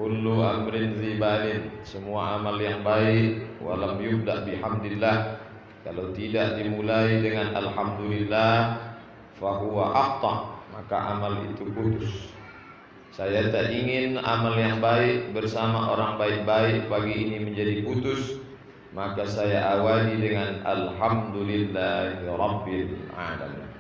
kullu amrin zibalin, semua amal yang baik, walam yubda bihamdillah, kalau tidak dimulai dengan alhamdulillah, fahuwa aqta, maka amal itu putus. Saya tak ingin amal yang baik bersama orang baik-baik pagi ini menjadi putus, maka saya awali dengan alhamdulillahi rabbil alamin.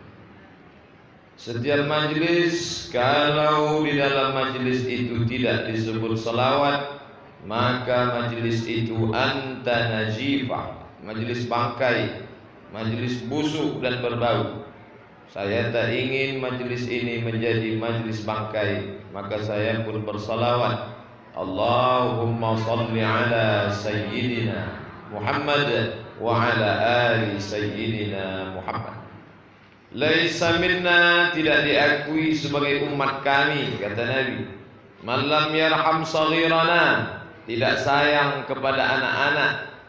Setiap majlis, kalau di dalam majlis itu tidak disebut salawat, maka majlis itu anta najifah, majlis bangkai, majlis busuk dan berbau. Saya tak ingin majlis ini menjadi majlis bangkai, maka saya pun bersalawat, Allahumma salli ala sayyidina Muhammad wa ala ali sayyidina Muhammad. Laisa minna, tidak diakui sebagai umat kami, kata Nabi. Man lam yarham saghirana, tidak sayang kepada anak-anak.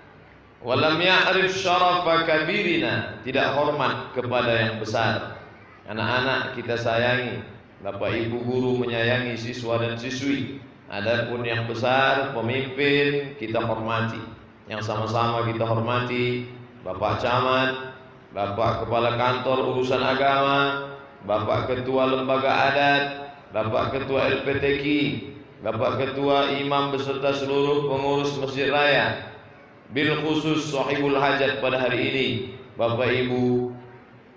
Walam ya'rif syarafa kabirina, tidak hormat kepada yang besar. Anak-anak kita sayangi, bapak ibu guru menyayangi siswa dan siswi. Adapun yang besar, pemimpin, kita hormati. Yang sama-sama kita hormati, bapak camat, bapak kepala kantor urusan agama, bapak ketua lembaga adat, bapak ketua LPTQ, bapak ketua imam beserta seluruh pengurus masjid raya. Bil khusus sahibul hajat pada hari ini, bapak ibu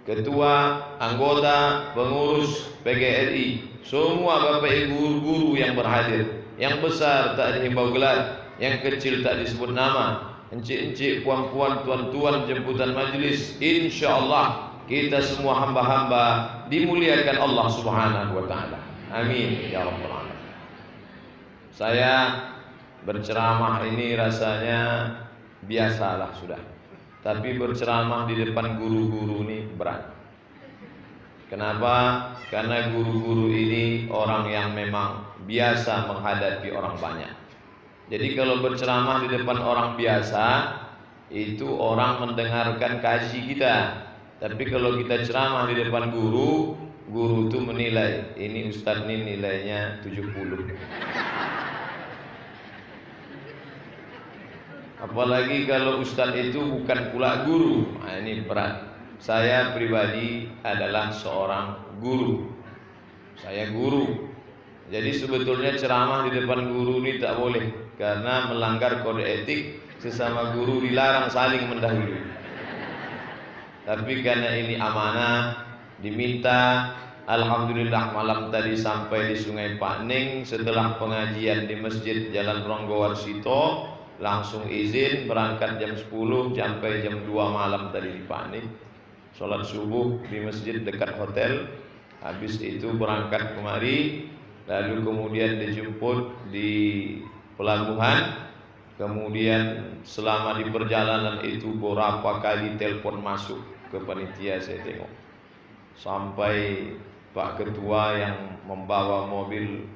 ketua, anggota, pengurus PGRI, semua bapak ibu guru yang berhadir. Yang besar tak dihimbau gelar, yang kecil tak disebut nama, encik-encik, puan-puan, tuan-tuan jemputan majlis. InsyaAllah kita semua hamba-hamba dimuliakan Allah subhanahu wa ta'ala. Amin ya rabbal alamin. Saya berceramah ini rasanya biasalah sudah, tapi berceramah di depan guru-guru ini berat. Kenapa? Karena guru-guru ini orang yang memang biasa menghadapi orang banyak. Jadi kalau berceramah di depan orang biasa, itu orang mendengarkan kaji kita. Tapi kalau kita ceramah di depan guru, guru itu menilai, ini ustadz ini nilainya 70. Apalagi kalau ustadz itu bukan pula guru, nah, ini berat. Saya pribadi adalah seorang guru. Saya guru. Jadi sebetulnya ceramah di depan guru ini tak boleh, karena melanggar kode etik. Sesama guru dilarang saling mendahului. Tapi karena ini amanah, diminta. Alhamdulillah malam tadi sampai di Sungai Pakning. Setelah pengajian di Masjid Jalan Ronggowarsito, langsung izin berangkat jam 10 sampai jam 2 malam tadi di Pakning. Sholat subuh di masjid dekat hotel. Habis itu berangkat kemari, lalu kemudian dijemput di pelabuhan. Kemudian selama di perjalanan itu beberapa kali telepon masuk ke panitia, saya tengok. Sampai Pak Ketua yang membawa mobil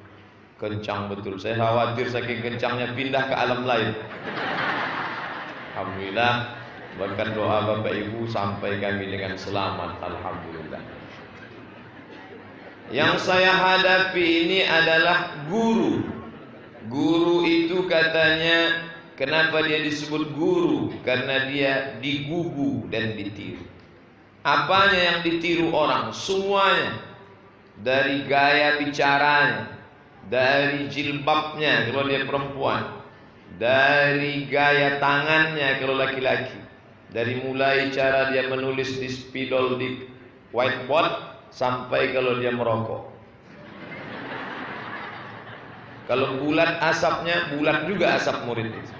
kencang betul. Saya khawatir saking kencangnya pindah ke alam lain. Alhamdulillah, berkat doa Bapak Ibu sampai kami dengan selamat. Alhamdulillah. Yang saya hadapi ini adalah guru. Guru itu katanya, kenapa dia disebut guru? Karena dia digugu dan ditiru. Apanya yang ditiru orang? Semuanya. Dari gaya bicaranya, dari jilbabnya kalau dia perempuan, dari gaya tangannya kalau laki-laki, dari mulai cara dia menulis di spidol di whiteboard sampai kalau dia merokok. Kalau bulat asapnya, bulat juga asap murid itu.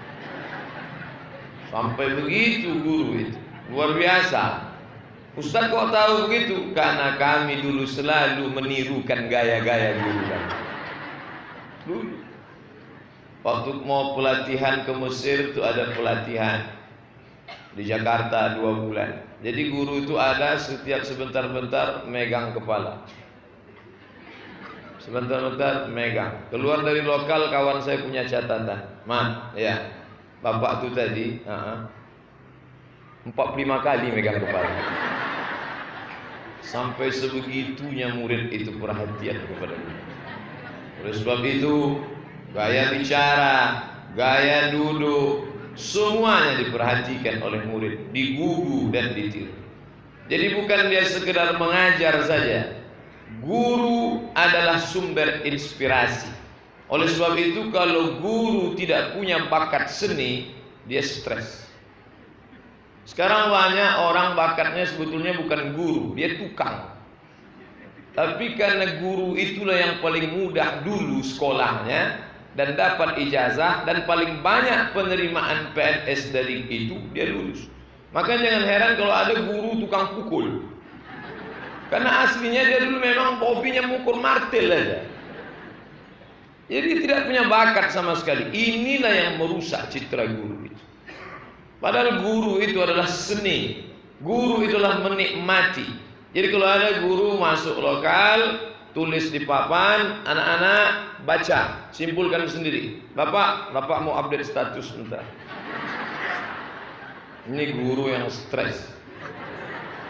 Sampai begitu guru itu, luar biasa. Ustaz kok tahu begitu? Karena kami dulu selalu menirukan gaya-gaya guru kami. Dulu waktu mau pelatihan ke Mesir itu ada pelatihan di Jakarta 2 bulan. Jadi guru itu ada setiap sebentar-bentar megang kepala, sebentar-bentar megang. Keluar dari lokal kawan saya punya catatan, Man, ya bapak itu tadi 45 kali megang kepala. Sampai sebegitunya murid itu perhatian kepada guru. Oleh sebab itu gaya bicara, gaya duduk, semuanya diperhatikan oleh murid, digugu dan ditiru. Jadi bukan dia sekedar mengajar saja. Guru adalah sumber inspirasi. Oleh sebab itu kalau guru tidak punya bakat seni, dia stres. Sekarang banyak orang bakatnya sebetulnya bukan guru, dia tukang. Tapi karena guru itulah yang paling mudah dulu sekolahnya dan dapat ijazah, dan paling banyak penerimaan PNS dari itu, dia lulus. Maka jangan heran kalau ada guru tukang pukul. Karena aslinya dia dulu memang hobinya mukul martil aja. Jadi tidak punya bakat sama sekali. Inilah yang merusak citra guru itu. Padahal guru itu adalah seni. Guru itulah menikmati. Jadi kalau ada guru masuk lokal, tulis di papan, anak-anak baca, simpulkan sendiri. Bapak mau update status sebentar. Ini guru yang stres.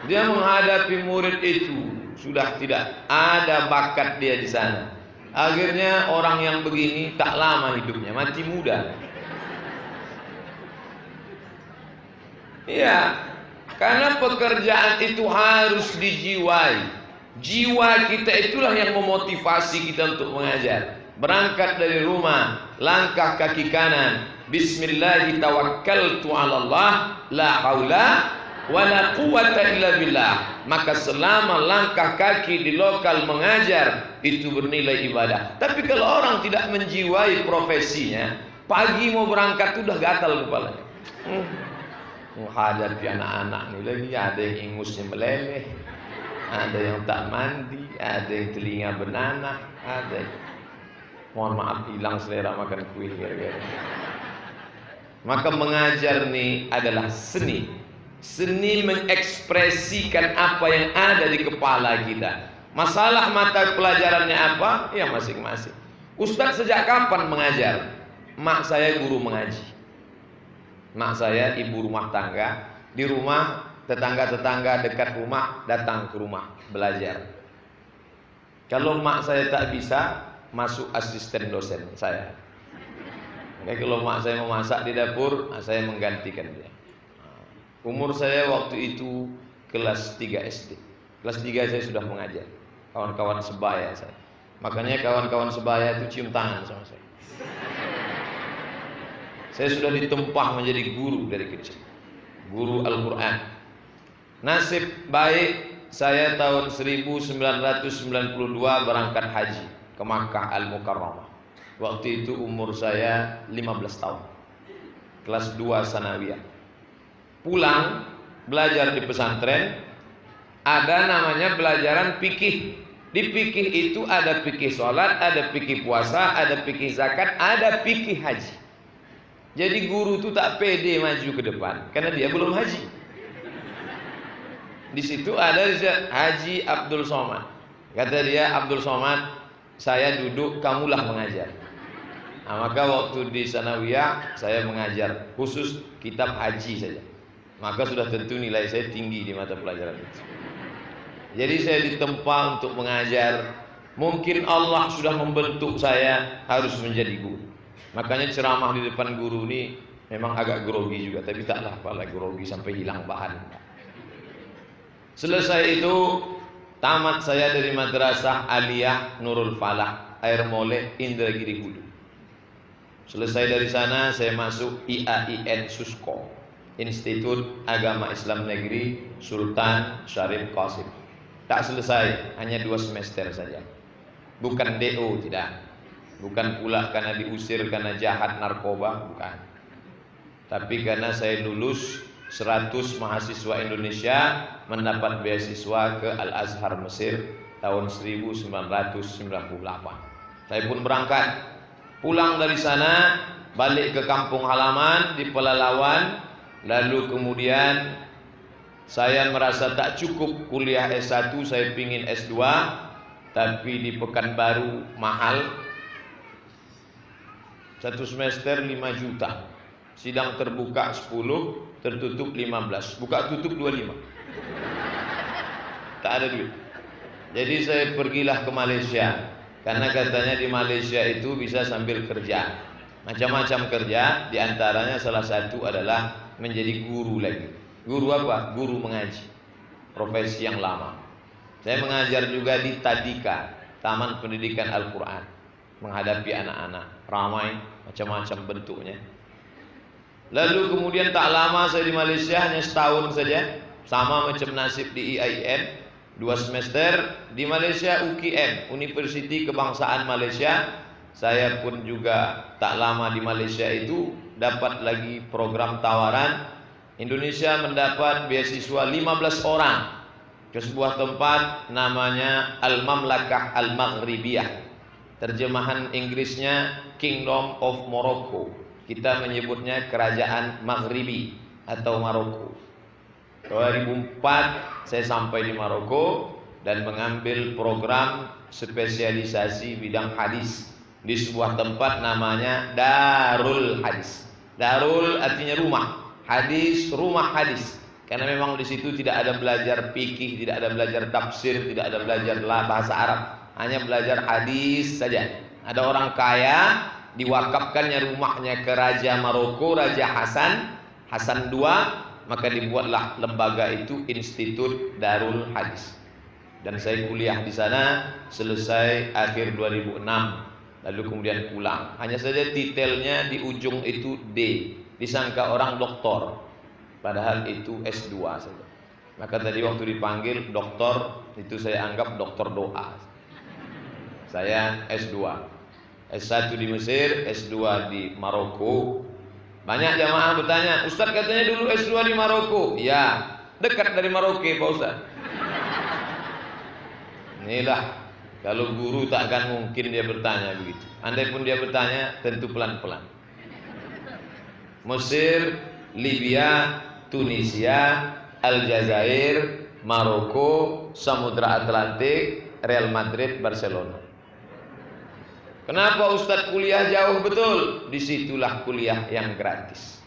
Dia menghadapi murid itu sudah tidak ada bakat dia di sana. Akhirnya orang yang begini tak lama hidupnya, mati muda. Iya, karena pekerjaan itu harus dijiwai. Jiwa kita itulah yang memotivasi kita untuk mengajar. Berangkat dari rumah, langkah kaki kanan, Bismillahi tawakkaltu 'ala Allah, la haula wala quwwata illa billah. Maka selama langkah kaki di lokal mengajar itu bernilai ibadah. Tapi kalau orang tidak menjiwai profesinya, pagi mau berangkat udah gatal kepalanya. Menghadapi anak-anak ini lagi, ada yang ingusnya meleleh, ada yang tak mandi, ada yang telinga beranak, ada yang, mohon maaf, hilang selera makan kuih gara-gara. Maka mengajar nih adalah seni. Seni mengekspresikan apa yang ada di kepala kita. Masalah mata pelajarannya apa? Ya masing-masing. Ustadz sejak kapan mengajar? Mak saya guru mengaji. Mak saya ibu rumah tangga. Di rumah tetangga-tetangga dekat rumah datang ke rumah belajar. Kalau mak saya tak bisa, masuk asisten dosen saya. Oke, kalau mak saya mau masak di dapur, saya menggantikan dia. Umur saya waktu itu kelas 3 SD. Kelas 3 saya sudah mengajar. Kawan-kawan sebaya saya. Makanya kawan-kawan sebaya itu cium tangan sama saya. Saya sudah ditempah menjadi guru dari kecil. Guru Al-Quran. Nasib baik saya tahun 1992 berangkat haji ke Makkah Al-Mukarramah. Waktu itu umur saya 15 tahun. Kelas 2 sanawiyah. Pulang belajar di pesantren, ada namanya pelajaran fikih. Di fikih itu ada fikih sholat, ada fikih puasa, ada fikih zakat, ada fikih haji. Jadi guru itu tak pede maju ke depan karena dia belum haji. Di situ ada Haji Abdul Somad. Kata dia, Abdul Somad, saya duduk, kamulah mengajar. Nah, maka waktu di sanawiyah saya mengajar khusus kitab haji saja. Maka sudah tentu nilai saya tinggi di mata pelajaran itu. Jadi saya ditempa untuk mengajar. Mungkin Allah sudah membentuk saya harus menjadi guru. Makanya ceramah di depan guru ini memang agak grogi juga. Tapi taklah apalah grogi sampai hilang bahan. Selesai itu tamat saya dari Madrasah Aliyah Nurul Falah Air Molek Indragiri Hulu. Selesai dari sana saya masuk IAIN Susko, Institut Agama Islam Negeri Sultan Syarif Qasim. Tak selesai, hanya 2 semester saja. Bukan DO, tidak. Bukan pula karena diusir karena jahat narkoba, bukan. Tapi karena saya lulus 100 mahasiswa Indonesia mendapat beasiswa ke Al-Azhar Mesir tahun 1998. Saya pun berangkat. Pulang dari sana, balik ke kampung halaman di Pelalawan. Lalu kemudian saya merasa tak cukup kuliah S1, saya pingin S2, tapi di Pekanbaru mahal. 1 semester 5 juta. Sidang terbuka 10, tertutup 15. Buka tutup 25. Tak ada duit. Jadi saya pergilah ke Malaysia. Karena katanya di Malaysia itu bisa sambil kerja, macam-macam kerja. Diantaranya salah satu adalah menjadi guru lagi. Guru apa? Guru mengaji, profesi yang lama. Saya mengajar juga di Tadika, Taman Pendidikan Al-Quran, menghadapi anak-anak, ramai, macam-macam bentuknya. Lalu kemudian tak lama saya di Malaysia, hanya setahun saja, sama macam nasib di IAIN, 2 semester di Malaysia. UKM, Universiti Kebangsaan Malaysia. Saya pun juga tak lama di Malaysia itu dapat lagi program tawaran. Indonesia mendapat beasiswa 15 orang ke sebuah tempat namanya Al-Mamlakah Al-Maghribiyah. Terjemahan Inggrisnya Kingdom of Morocco. Kita menyebutnya Kerajaan Maghribi atau Maroko. 2004 saya sampai di Maroko dan mengambil program spesialisasi bidang hadis di sebuah tempat namanya Darul Hadis. Darul artinya rumah, hadis rumah hadis. Karena memang di situ tidak ada belajar fikih, tidak ada belajar tafsir, tidak ada belajar bahasa Arab, hanya belajar hadis saja. Ada orang kaya, diwakafkannya rumahnya ke Raja Maroko, Raja Hasan II, maka dibuatlah lembaga itu Institut Darul Hadis. Dan saya kuliah di sana selesai akhir 2006, lalu kemudian pulang. Hanya saja titelnya di ujung itu D, disangka orang doktor, padahal itu S2 saja. Maka tadi waktu dipanggil doktor, itu saya anggap doktor doa. Saya S2, S1 di Mesir, S2 di Maroko. Banyak jamaah bertanya, Ustaz katanya dulu S2 di Maroko. Ya, dekat dari Maroko Pak Ustaz. Inilah, kalau guru tak akan mungkin dia bertanya begitu. Andai pun dia bertanya, tentu pelan-pelan. Mesir, Libya, Tunisia, Aljazair, Maroko, Samudra Atlantik, Real Madrid, Barcelona. Kenapa Ustadz kuliah jauh? Betul, disitulah kuliah yang gratis.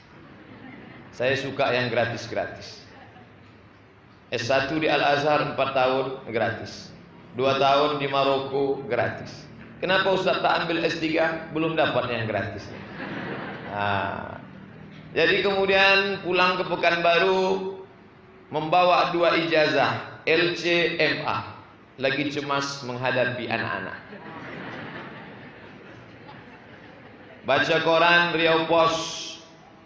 Saya suka yang gratis-gratis. S1 di Al-Azhar 4 tahun gratis, 2 tahun di Maroko gratis. Kenapa Ustadz tak ambil S3? Belum dapat yang gratis. Jadi kemudian pulang ke Pekanbaru, membawa 2 ijazah LCMA, lagi cemas menghadapi anak-anak. Baca koran Riau Pos,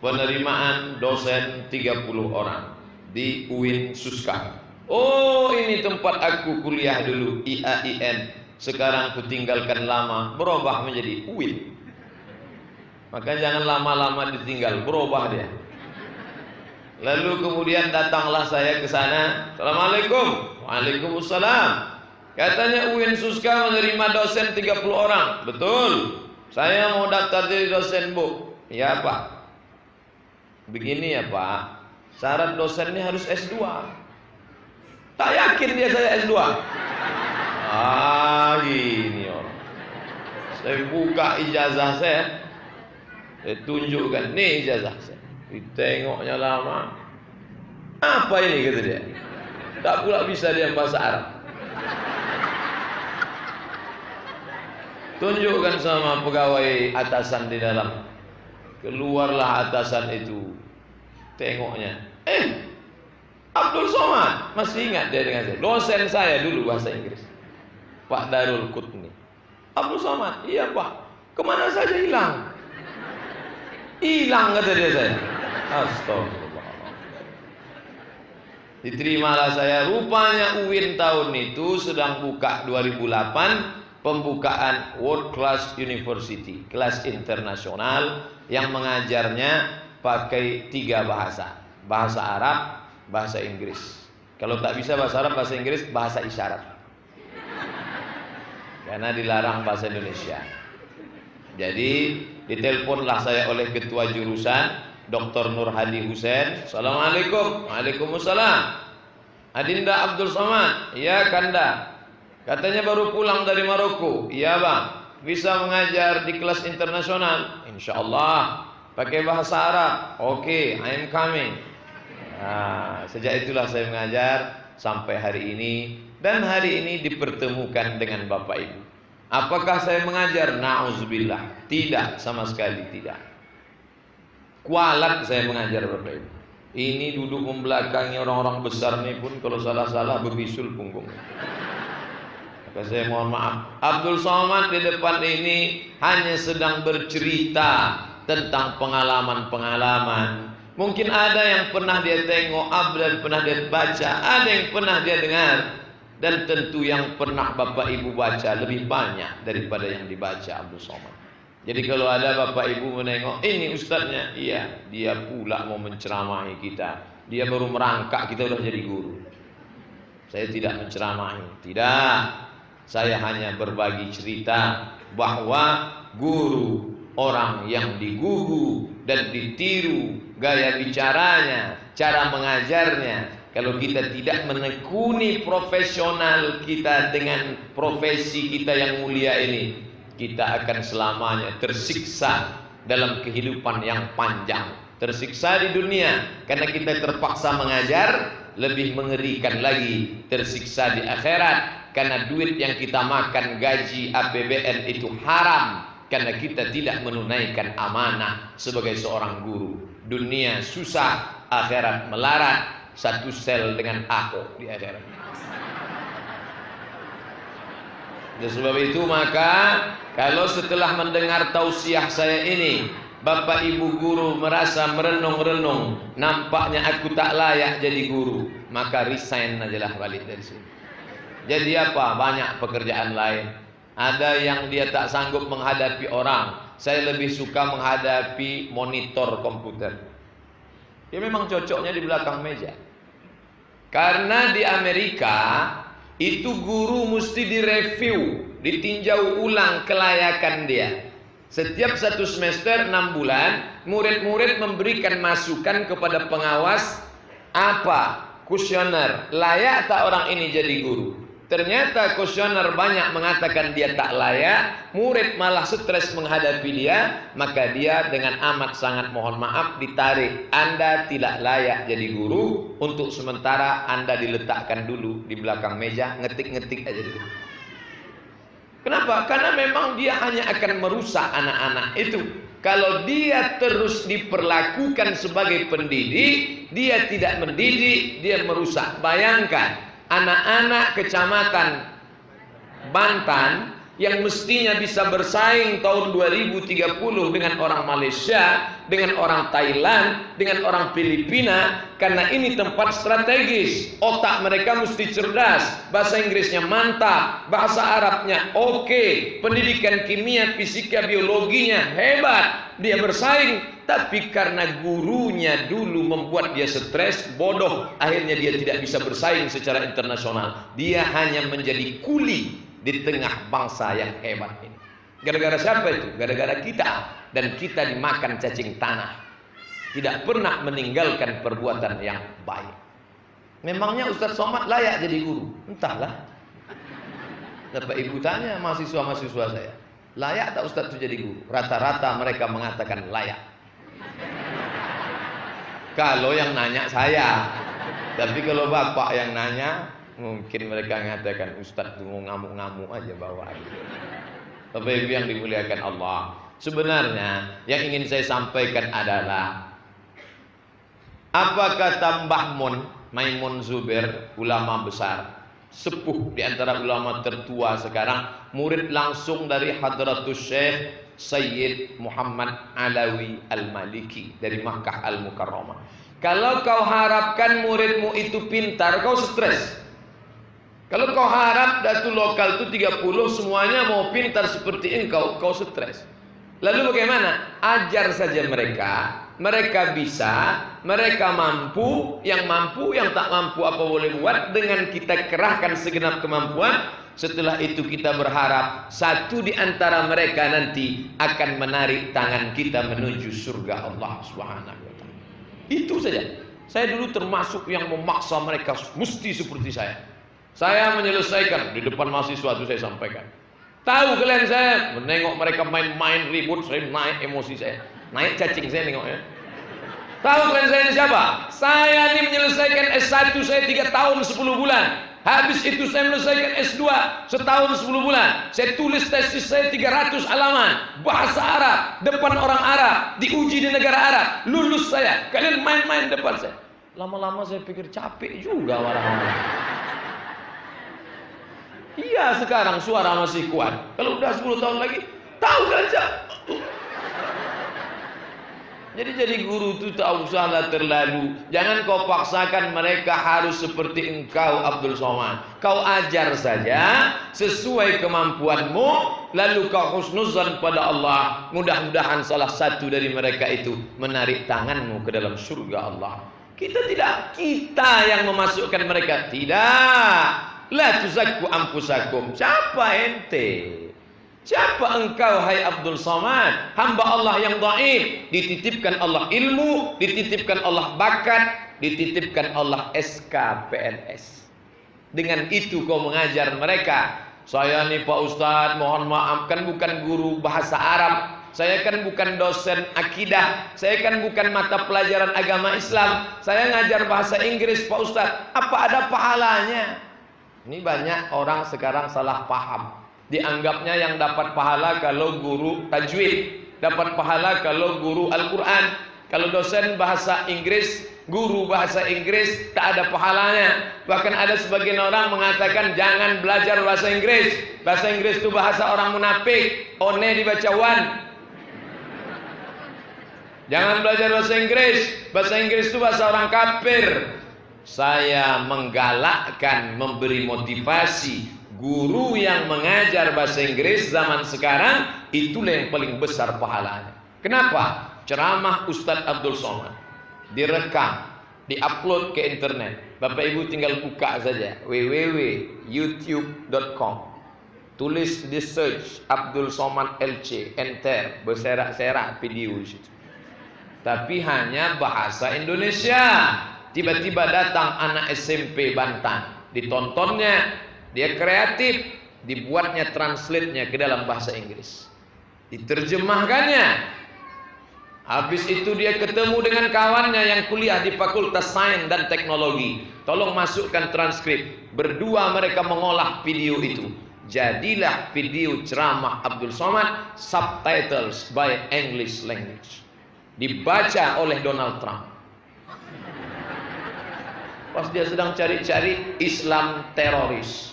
penerimaan dosen 30 orang di UIN Suska. Oh, ini tempat aku kuliah dulu, IAIN. Sekarang kutinggalkan lama, berubah menjadi UIN. Maka jangan lama-lama ditinggal, berubah dia. Lalu kemudian datanglah saya ke sana. Assalamualaikum. Waalaikumsalam. Katanya UIN Suska menerima dosen 30 orang. Betul. Saya mau daftar jadi dosen, Bu. Ya, Pak. Begini ya, Pak. Syarat dosennya harus S2. Tak yakin dia saya S2. Gini orang. Saya buka ijazah saya tunjukkan, nih ijazah saya. Ditengoknya lama. Apa ini kata dia? Tak pula bisa dia bahasa Arab. Tunjukkan sama pegawai atasan di dalam. Keluarlah atasan itu. Tengoknya. Abdul Somad. Masih ingat dia dengan saya. Dosen saya dulu bahasa Inggris, Pak Darul Qutni. Abdul Somad. Iya Pak. Kemana saja hilang? Hilang kata dia saya. Astagfirullah. Diterimalah saya. Rupanya UIN tahun itu sedang buka 2008. Pembukaan World Class University, kelas internasional yang mengajarnya pakai 3 bahasa. Bahasa Arab, bahasa Inggris. Kalau tak bisa bahasa Arab, bahasa Inggris, bahasa isyarat. Karena dilarang bahasa Indonesia. Jadi diteleponlah saya oleh ketua jurusan, Dr. Nur Hadi Hussein. Assalamualaikum. Waalaikumsalam. Adinda Abdul Somad. Iya Kanda. Katanya baru pulang dari Maroko. Iya Bang. Bisa mengajar di kelas internasional. Insya Allah. Pakai bahasa Arab. Oke, I am coming. Nah, sejak itulah saya mengajar sampai hari ini. Dan hari ini dipertemukan dengan Bapak Ibu. Apakah saya mengajar? Na'udzubillah. Tidak, sama sekali tidak. Kualat saya mengajar Bapak Ibu. Ini duduk membelakangi orang-orang besar nih pun kalau salah-salah berbisul punggung. Maka saya mohon maaf. Abdul Somad di depan ini hanya sedang bercerita tentang pengalaman-pengalaman. Mungkin ada yang pernah dia tengok, ada yang pernah dia baca, ada yang pernah dia dengar. Dan tentu yang pernah Bapak Ibu baca lebih banyak daripada yang dibaca Abdul Somad. Jadi kalau ada Bapak Ibu menengok, ini ustadznya, iya, dia pula mau menceramahi kita. Dia baru merangkak, kita udah jadi guru. Saya tidak menceramahi, tidak. Saya hanya berbagi cerita bahwa guru, orang yang digugu dan ditiru gaya bicaranya, cara mengajarnya. Kalau kita tidak menekuni profesional kita dengan profesi kita yang mulia ini, kita akan selamanya tersiksa dalam kehidupan yang panjang. Tersiksa di dunia karena kita terpaksa mengajar, lebih mengerikan lagi tersiksa di akhirat karena duit yang kita makan gaji APBN itu haram karena kita tidak menunaikan amanah sebagai seorang guru. Dunia susah, akhirat melarat, satu sel dengan aku di akhirat. Dan sebab itu maka kalau setelah mendengar tausiah saya ini, Bapak Ibu guru merasa merenung-renung, nampaknya aku tak layak jadi guru, maka resign ajalah balik dari sini. Jadi apa? Banyak pekerjaan lain. Ada yang dia tak sanggup menghadapi orang. Saya lebih suka menghadapi monitor komputer. Dia memang cocoknya di belakang meja. Karena di Amerika itu guru mesti direview, ditinjau ulang kelayakan dia. Setiap satu semester 6 bulan, murid-murid memberikan masukan kepada pengawas apa? Kuesioner, layak tak orang ini jadi guru? Ternyata kuesioner banyak mengatakan dia tak layak, murid malah stres menghadapi dia, maka dia dengan amat sangat mohon maaf ditarik. Anda tidak layak jadi guru, untuk sementara Anda diletakkan dulu di belakang meja, ngetik-ngetik aja dulu. Kenapa? Karena memang dia hanya akan merusak anak-anak itu. Kalau dia terus diperlakukan sebagai pendidik, dia tidak mendidik, dia merusak. Bayangkan, anak-anak kecamatan Bantan yang mestinya bisa bersaing tahun 2030 dengan orang Malaysia, dengan orang Thailand, dengan orang Filipina, karena ini tempat strategis. Otak mereka mesti cerdas, bahasa Inggrisnya mantap, bahasa Arabnya oke, pendidikan kimia, fisika, biologinya hebat, dia bersaing. Tapi karena gurunya dulu membuat dia stres, bodoh, akhirnya dia tidak bisa bersaing secara internasional. Dia hanya menjadi kuli di tengah bangsa yang hebat ini. Gara-gara siapa itu? Gara-gara kita. Dan kita dimakan cacing tanah. Tidak pernah meninggalkan perbuatan yang baik. Memangnya Ustaz Somad layak jadi guru? Entahlah. Bapak Ibu tanya mahasiswa-mahasiswa saya, layak tak Ustaz itu jadi guru? Rata-rata mereka mengatakan layak. Kalau yang nanya saya. Tapi kalau bapak yang nanya, mungkin mereka mengatakan Ustaz itu mau ngamuk-ngamuk aja bawaan. Bapak Ibu yang dimuliakan Allah, sebenarnya yang ingin saya sampaikan adalah apa kata Mbah Mun, Maimun Zubair, ulama besar, sepuh di antara ulama tertua sekarang, murid langsung dari Hadratus Syekh Sayyid Muhammad Alawi Al-Maliki dari Makkah Al-Mukarramah. Kalau kau harapkan muridmu itu pintar, kau stres. Kalau kau harap datu lokal itu 30 semuanya mau pintar seperti engkau, kau stres. Lalu bagaimana? Ajar saja mereka. Mereka bisa, mereka mampu, yang tak mampu apa boleh buat, dengan kita kerahkan segenap kemampuan. Setelah itu kita berharap satu di antara mereka nanti akan menarik tangan kita menuju surga Allah Subhanahu wa taala. Itu saja. Saya dulu termasuk yang memaksa mereka mesti seperti saya. Saya menyelesaikan di depan mahasiswa itu saya sampaikan. Tahu kalian saya menengok mereka main-main ribut, saya naik emosi saya. Naik cacing saya nengoknya. Tahu kalian saya ini siapa? Saya ini menyelesaikan S1 saya 3 tahun 10 bulan. Habis itu saya menyelesaikan S2 setahun 10 bulan. Saya tulis tesis saya 300 halaman bahasa Arab depan orang Arab, diuji di negara Arab. Lulus saya. Kalian main-main depan saya. Lama-lama saya pikir capek juga orang-orang. Iya, sekarang suara masih kuat. Kalau udah 10 tahun lagi, tahu saja. Jadi guru itu tak usahlah terlalu. Jangan kau paksakan mereka harus seperti engkau Abdul Somad. Kau ajar saja sesuai kemampuanmu, lalu kau husnuzan pada Allah. Mudah-mudahan salah satu dari mereka itu menarik tanganmu ke dalam surga Allah. Kita yang memasukkan mereka. Tidak. La tuzakku anfusakum. Siapa ente? Siapa engkau hai Abdul Somad? Hamba Allah yang dhaif, dititipkan Allah ilmu, dititipkan Allah bakat, dititipkan Allah SKPNS. Dengan itu kau mengajar mereka. Saya nih Pak Ustadz, mohon maaf, kan bukan guru bahasa Arab. Saya kan bukan dosen akidah. Saya kan bukan mata pelajaran agama Islam. Saya ngajar bahasa Inggris Pak Ustadz. Apa ada pahalanya? Ini banyak orang sekarang salah paham. Dianggapnya yang dapat pahala kalau guru tajwid, dapat pahala kalau guru Al-Quran. Kalau dosen bahasa Inggris, guru bahasa Inggris, tak ada pahalanya. Bahkan ada sebagian orang mengatakan jangan belajar bahasa Inggris. Bahasa Inggris itu bahasa orang munafik. One dibaca wan. Jangan belajar bahasa Inggris. Bahasa Inggris itu bahasa orang kafir. Saya menggalakkan, memberi motivasi. Guru yang mengajar bahasa Inggris zaman sekarang itulah yang paling besar pahalanya. Kenapa? Ceramah Ustadz Abdul Somad direkam, diupload ke internet. Bapak Ibu tinggal buka saja www.youtube.com. Tulis di search Abdul Somad LC, enter, berserak-serak video di situ. Tapi hanya bahasa Indonesia. Tiba-tiba datang anak SMP Bantan, ditontonnya. Dia kreatif, dibuatnya translate-nya ke dalam bahasa Inggris. Diterjemahkannya. Habis itu dia ketemu dengan kawannya yang kuliah di Fakultas Sains dan Teknologi. Tolong masukkan transkrip. Berdua mereka mengolah video itu. Jadilah video ceramah Abdul Somad, subtitles by English language. Dibaca oleh Donald Trump. Pas dia sedang cari-cari Islam teroris.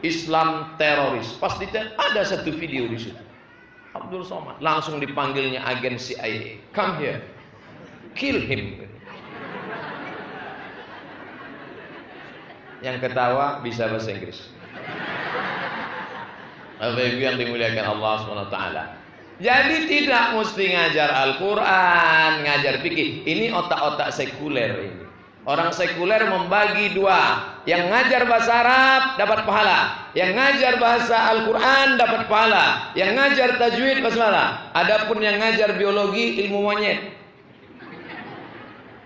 Islam teroris. Pasti ada satu video di situ. Abdul Somad langsung dipanggilnya agen CIA. Come here, kill him. Yang ketawa bisa bahasa Inggris. Bapak Ibu yang dimuliakan Allah SWT. Jadi tidak mesti ngajar Al-Quran, ngajar fikih. Ini otak-otak sekuler ini. Orang sekuler membagi dua. Yang ngajar bahasa Arab dapat pahala. Yang ngajar bahasa Al-Quran dapat pahala. Yang ngajar tajwid dapat pahala. Adapun yang ngajar biologi, ilmu monyet.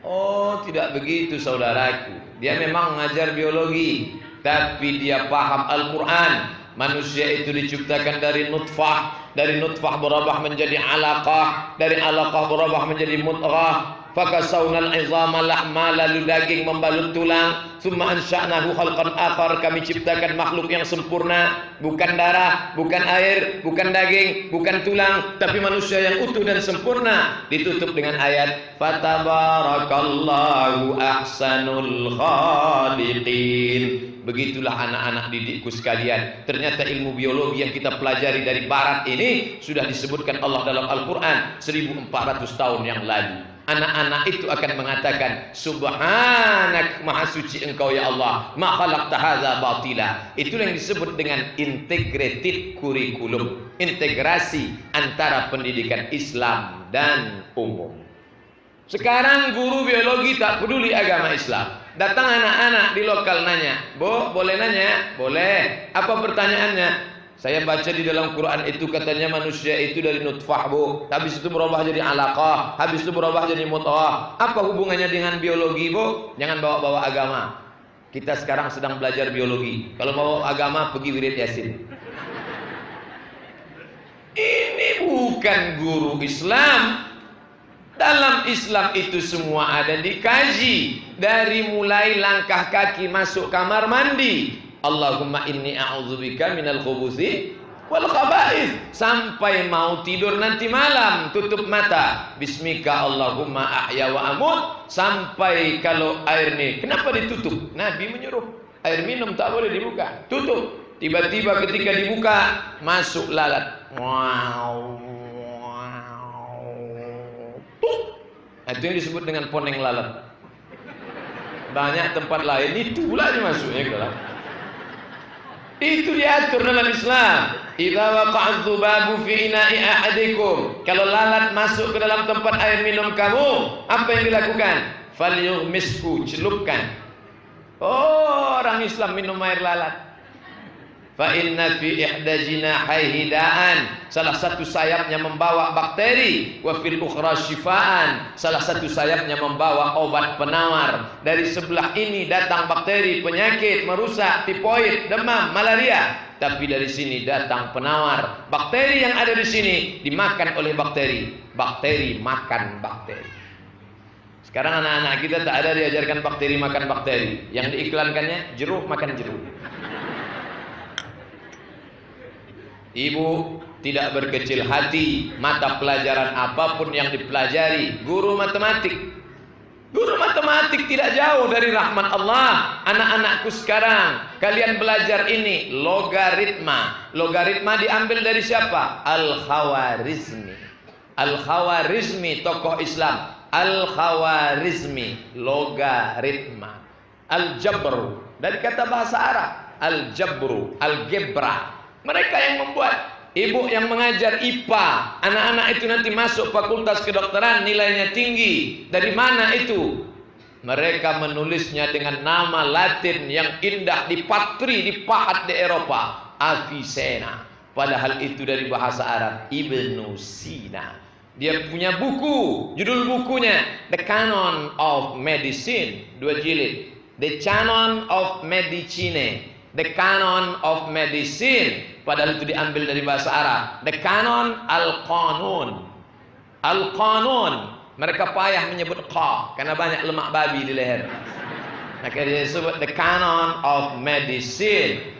Oh, tidak begitu saudaraku. Dia memang mengajar biologi, tapi dia paham Al-Quran. Manusia itu diciptakan dari nutfah. Dari nutfah berubah menjadi alaqah. Dari alaqah berubah menjadi mudghah. Fakasawnal izama lahma, lalu daging membalut tulang. Summa ansha'nahu khalqan akhar, kami ciptakan makhluk yang sempurna, bukan darah, bukan air, bukan daging, bukan tulang, tapi manusia yang utuh dan sempurna. Ditutup dengan ayat fatabarakallahu ahsanul khaliqin. Begitulah anak-anak didikku sekalian. Ternyata ilmu biologi yang kita pelajari dari barat ini sudah disebutkan Allah dalam Al-Quran 1400 tahun yang lalu. Anak-anak itu akan mengatakan subhanak, maha suci engkau ya Allah, ma khalaqta hadza batila. Itulah yang disebut dengan integrated curriculum, integrasi antara pendidikan Islam dan umum. Sekarang guru biologi tak peduli agama Islam. Datang anak-anak di lokal nanya, "Bu, boleh nanya?" "Boleh." "Apa pertanyaannya?" "Saya baca di dalam Quran itu katanya manusia itu dari nutfah, Bu. Habis itu berubah jadi alaqah, habis itu berubah jadi mudghah. Apa hubungannya dengan biologi, Bu?" Jangan bawa-bawa agama. Kita sekarang sedang belajar biologi. Kalau mau agama pergi wirid Yasin. Ini bukan guru Islam. Dalam Islam itu semua ada dikaji. Dari mulai langkah kaki masuk kamar mandi, Allahumma inni a'udzubika minal khubuthi wal khaba'ith, sampai mau tidur nanti malam tutup mata, bismika Allahumma ahya wa amut, sampai kalau air nih kenapa ditutup? Nabi menyuruh air minum tak boleh dibuka, tutup. Tiba-tiba ketika dibuka masuk lalat. Wow. Itu yang disebut dengan poneng lalat. Banyak tempat lain itu pula dimasuknya ke dalam. Itu diatur dalam Islam. Idza waqa'a dzubabu fi ina'i ahadikum, kalau lalat masuk ke dalam tempat air minum kamu, apa yang dilakukan? Falyughmishu, celupkan. Oh, orang Islam minum air lalat. Fa inna fi ihda jinahaihi da'an, salah satu sayapnya membawa bakteri, wa fil ukhra shifaan, salah satu sayapnya membawa obat penawar. Dari sebelah ini datang bakteri, penyakit, merusak, tifoid, demam, malaria, tapi dari sini datang penawar. Bakteri yang ada di sini dimakan oleh bakteri, bakteri makan bakteri. Sekarang anak-anak kita tak ada diajarkan bakteri makan bakteri, yang diiklankannya jeruk makan jeruk. Ibu tidak berkecil hati, mata pelajaran apapun yang dipelajari. Guru matematik tidak jauh dari rahmat Allah. Anak-anakku sekarang, kalian belajar ini logaritma. Logaritma diambil dari siapa? Al-Khawarizmi. Al-Khawarizmi tokoh Islam. Al-Khawarizmi, logaritma. Al-Jabru dari kata bahasa Arab. Al-Jabru, Al-Gebra. Mereka yang membuat. Ibu yang mengajar IPA, anak-anak itu nanti masuk fakultas kedokteran, nilainya tinggi. Dari mana itu? Mereka menulisnya dengan nama Latin yang indah, dipatri, dipahat di Eropa, Avicenna. Padahal itu dari bahasa Arab, Ibnu Sina. Dia punya buku, judul bukunya The Canon of Medicine, 2 jilid. The Canon of Medicine, The Canon of Medicine. Padahal itu diambil dari bahasa Arab. The Canon Al-Qanun. Al-Qanun. Mereka payah menyebut qa karena banyak lemak babi di leher. Maka dia disebut The Canon of Medicine.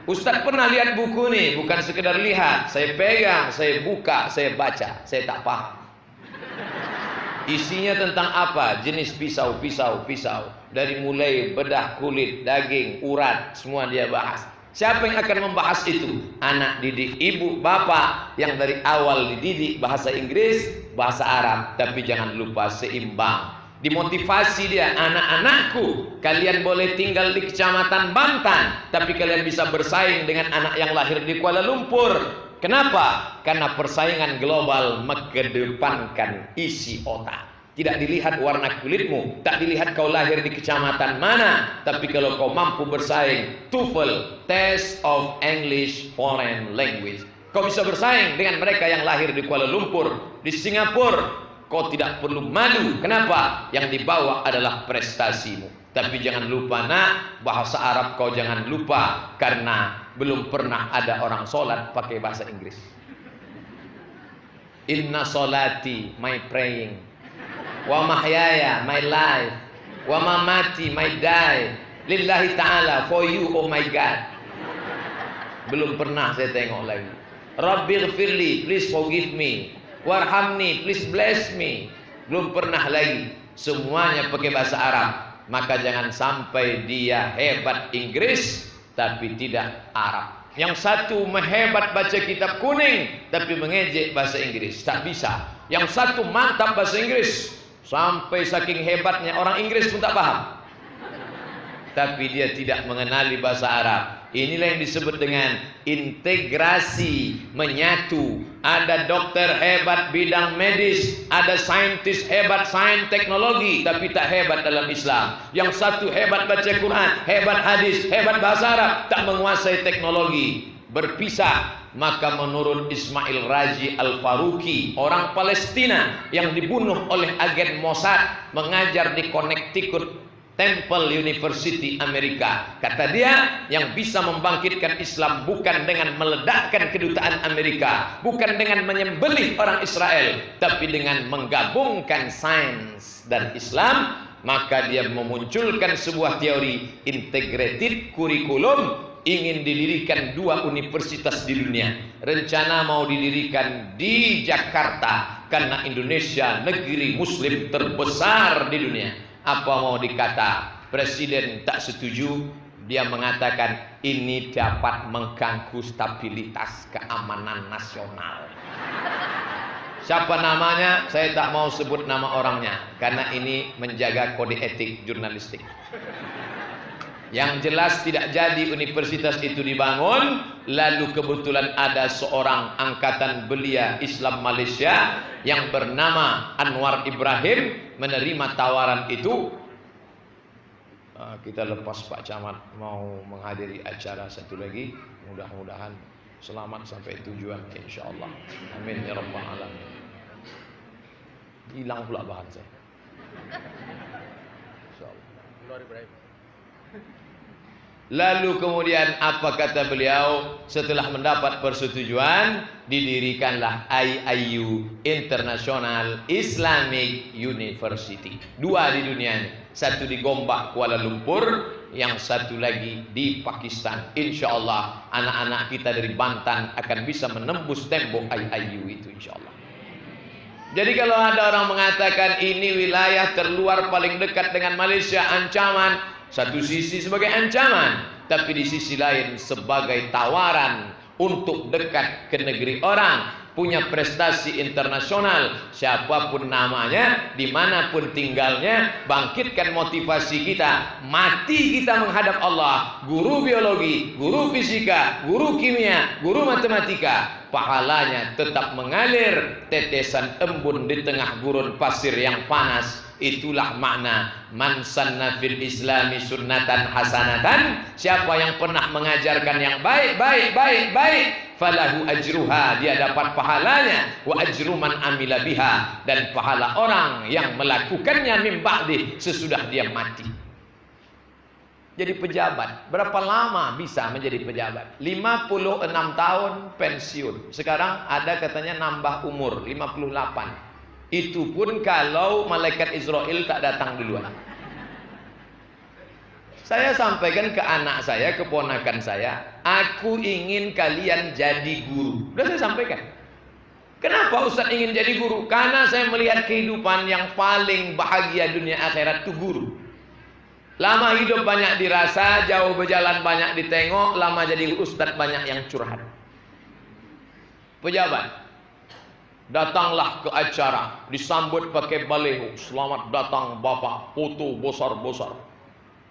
Ustaz pernah lihat buku ini, bukan sekedar lihat. Saya pegang, saya buka, saya baca. Saya tak paham. Isinya tentang apa? Jenis pisau. Dari mulai bedah kulit, daging, urat, semua dia bahas. Siapa yang akan membahas itu? Anak didik, ibu, bapak yang dari awal dididik bahasa Inggris, bahasa Arab, tapi jangan lupa seimbang. Dimotivasi dia, anak-anakku, kalian boleh tinggal di Kecamatan Bantan, tapi kalian bisa bersaing dengan anak yang lahir di Kuala Lumpur. Kenapa? Karena persaingan global mengedepankan isi otak. Tidak dilihat warna kulitmu, tak dilihat kau lahir di kecamatan mana, tapi kalau kau mampu bersaing, TOEFL, Test of English Foreign Language, kau bisa bersaing dengan mereka yang lahir di Kuala Lumpur, di Singapura. Kau tidak perlu malu. Kenapa? Yang dibawa adalah prestasimu. Tapi jangan lupa nak, bahasa Arab kau jangan lupa, karena belum pernah ada orang sholat pakai bahasa Inggris. Inna solati, my praying, wa mahyaya, my life, wa mamati, my die, lillahi ta'ala, for you, oh my God. Belum pernah saya tengok lagi. Rabbighfirli, please forgive me. Warhamni, please bless me. Belum pernah lagi. Semuanya pakai bahasa Arab. Maka jangan sampai dia hebat Inggris tapi tidak Arab. Yang satu hebat baca kitab kuning tapi mengejek bahasa Inggris, tak bisa. Yang satu mantap bahasa Inggris sampai saking hebatnya orang Inggris pun tak paham, tapi dia tidak mengenali bahasa Arab. Inilah yang disebut dengan integrasi, menyatu. Ada dokter hebat bidang medis, ada saintis hebat sains teknologi, tapi tak hebat dalam Islam. Yang satu hebat baca Quran, hebat hadis, hebat bahasa Arab, tak menguasai teknologi. Berpisah. Maka menurut Ismail Raji Al-Faruqi, orang Palestina yang dibunuh oleh agen Mossad, mengajar di Connecticut, Temple University Amerika. Kata dia, yang bisa membangkitkan Islam bukan dengan meledakkan kedutaan Amerika, bukan dengan menyembelih orang Israel, tapi dengan menggabungkan sains dan Islam. Maka dia memunculkan sebuah teori integrated kurikulum. Ingin didirikan 2 universitas di dunia. Rencana mau didirikan di Jakarta, karena Indonesia negeri muslim terbesar di dunia. Apa mau dikata, presiden tak setuju. Dia mengatakan ini dapat mengganggu stabilitas keamanan nasional. Siapa namanya? Saya tak mau sebut nama orangnya, karena ini menjaga kode etik jurnalistik. Yang jelas tidak jadi universitas itu dibangun. Lalu kebetulan ada seorang angkatan belia Islam Malaysia yang bernama Anwar Ibrahim menerima tawaran itu. Kita lepas Pak Camat mau menghadiri acara satu lagi. Mudah-mudahan selamat sampai tujuan insyaallah. Amin ya rabbal alamin. Hilang pula bahan saya. Insyaallah. Anwar Ibrahim. Lalu kemudian apa kata beliau? Setelah mendapat persetujuan, didirikanlah IIU, International Islamic University. 2 di dunia ini. Satu di Gombak, Kuala Lumpur, yang satu lagi di Pakistan. Insya Allah anak-anak kita dari Banten akan bisa menembus tembok IIU itu insya Allah. Jadi kalau ada orang mengatakan ini wilayah terluar paling dekat dengan Malaysia, ancaman. Satu sisi sebagai ancaman, tapi di sisi lain sebagai tawaran untuk dekat ke negeri orang, punya prestasi internasional, siapapun namanya, dimanapun tinggalnya, bangkitkan motivasi kita, mati kita menghadap Allah. Guru biologi, guru fisika, guru kimia, guru matematika, pahalanya tetap mengalir tetesan embun di tengah gurun pasir yang panas. Itulah makna man sanna fil islami sunnatan hasanatan. Siapa yang pernah mengajarkan yang baik, falahu ajruha, dia dapat pahalanya, wa ajru man amila biha, dan pahala orang yang melakukannya min ba'di, sesudah dia mati. Jadi pejabat, berapa lama bisa menjadi pejabat? 56 tahun pensiun. Sekarang ada katanya nambah umur 58. Itu pun kalau malaikat Israel tak datang duluan. Saya sampaikan ke anak saya, keponakan saya, aku ingin kalian jadi guru. Sudah saya sampaikan. Kenapa Ustaz ingin jadi guru? Karena saya melihat kehidupan yang paling bahagia dunia akhirat itu guru. Lama hidup banyak dirasa, jauh berjalan banyak ditengok, lama jadi ustaz banyak yang curhat. Pejabat, datanglah ke acara, disambut pakai baleho, selamat datang Bapak, foto besar-besar.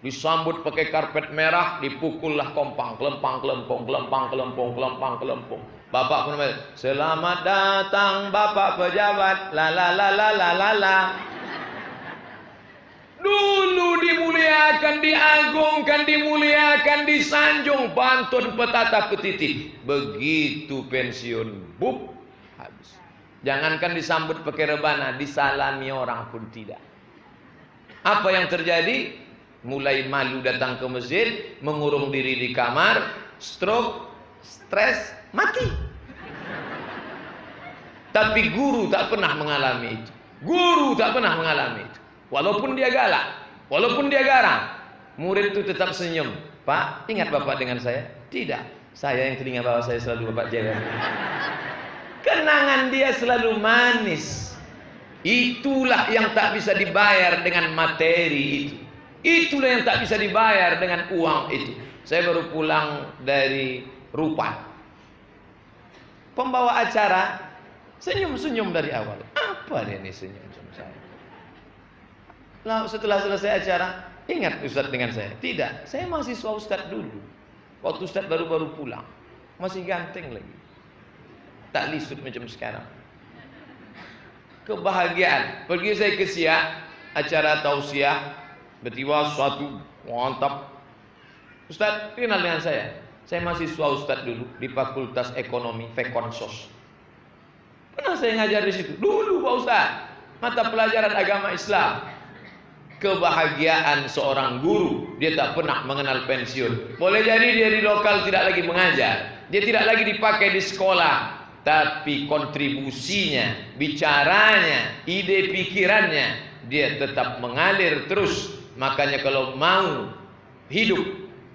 Disambut pakai karpet merah, dipukullah kompang, kelempang, kelempong, kelempang, kelempong, kelempang, kelempong. Bapak pun bilang, selamat datang Bapak pejabat, la la la la la la la. Dulu dimuliakan, diagungkan, dimuliakan, disanjung, pantun, petata, petiti. Begitu pensiun, bup, habis. Jangankan disambut pakai rebana, disalami orang pun tidak. Apa yang terjadi? Mulai malu datang ke masjid, mengurung diri di kamar, stroke, stres, mati. Tapi guru tak pernah mengalami itu. Guru tak pernah mengalami itu. Walaupun dia galak, walaupun dia garang, murid itu tetap senyum. Pak, ingat Bapak dengan saya? Tidak. Saya yang telinga bawah saya selalu Bapak jaga. Kenangan dia selalu manis. Itulah yang tak bisa dibayar dengan materi itu. Itulah yang tak bisa dibayar dengan uang itu. Saya baru pulang dari Rupan. Pembawa acara senyum-senyum dari awal. Apa dia ini senyum-senyum saya? Lalu setelah selesai acara, ingat Ustadz dengan saya? Tidak, saya mahasiswa Ustadz dulu. Waktu Ustadz baru-baru pulang, masih ganteng lagi. Tak lisut macam sekarang. Kebahagiaan. Pergi saya ke Siak, acara tausiah. Bertiba suatu mantap. Ustaz kenal dengan saya. Saya mahasiswa Ustaz dulu di Fakultas Ekonomi Fekonsos. Pernah saya ngajar di situ. Dulu Pak Ustaz, mata pelajaran agama Islam. kebahagiaan seorang guru. Dia tak pernah mengenal pensiun. Boleh jadi dia di lokal tidak lagi mengajar, dia tidak lagi dipakai di sekolah, tapi kontribusinya, bicaranya, ide pikirannya, dia tetap mengalir terus. Makanya kalau mau hidup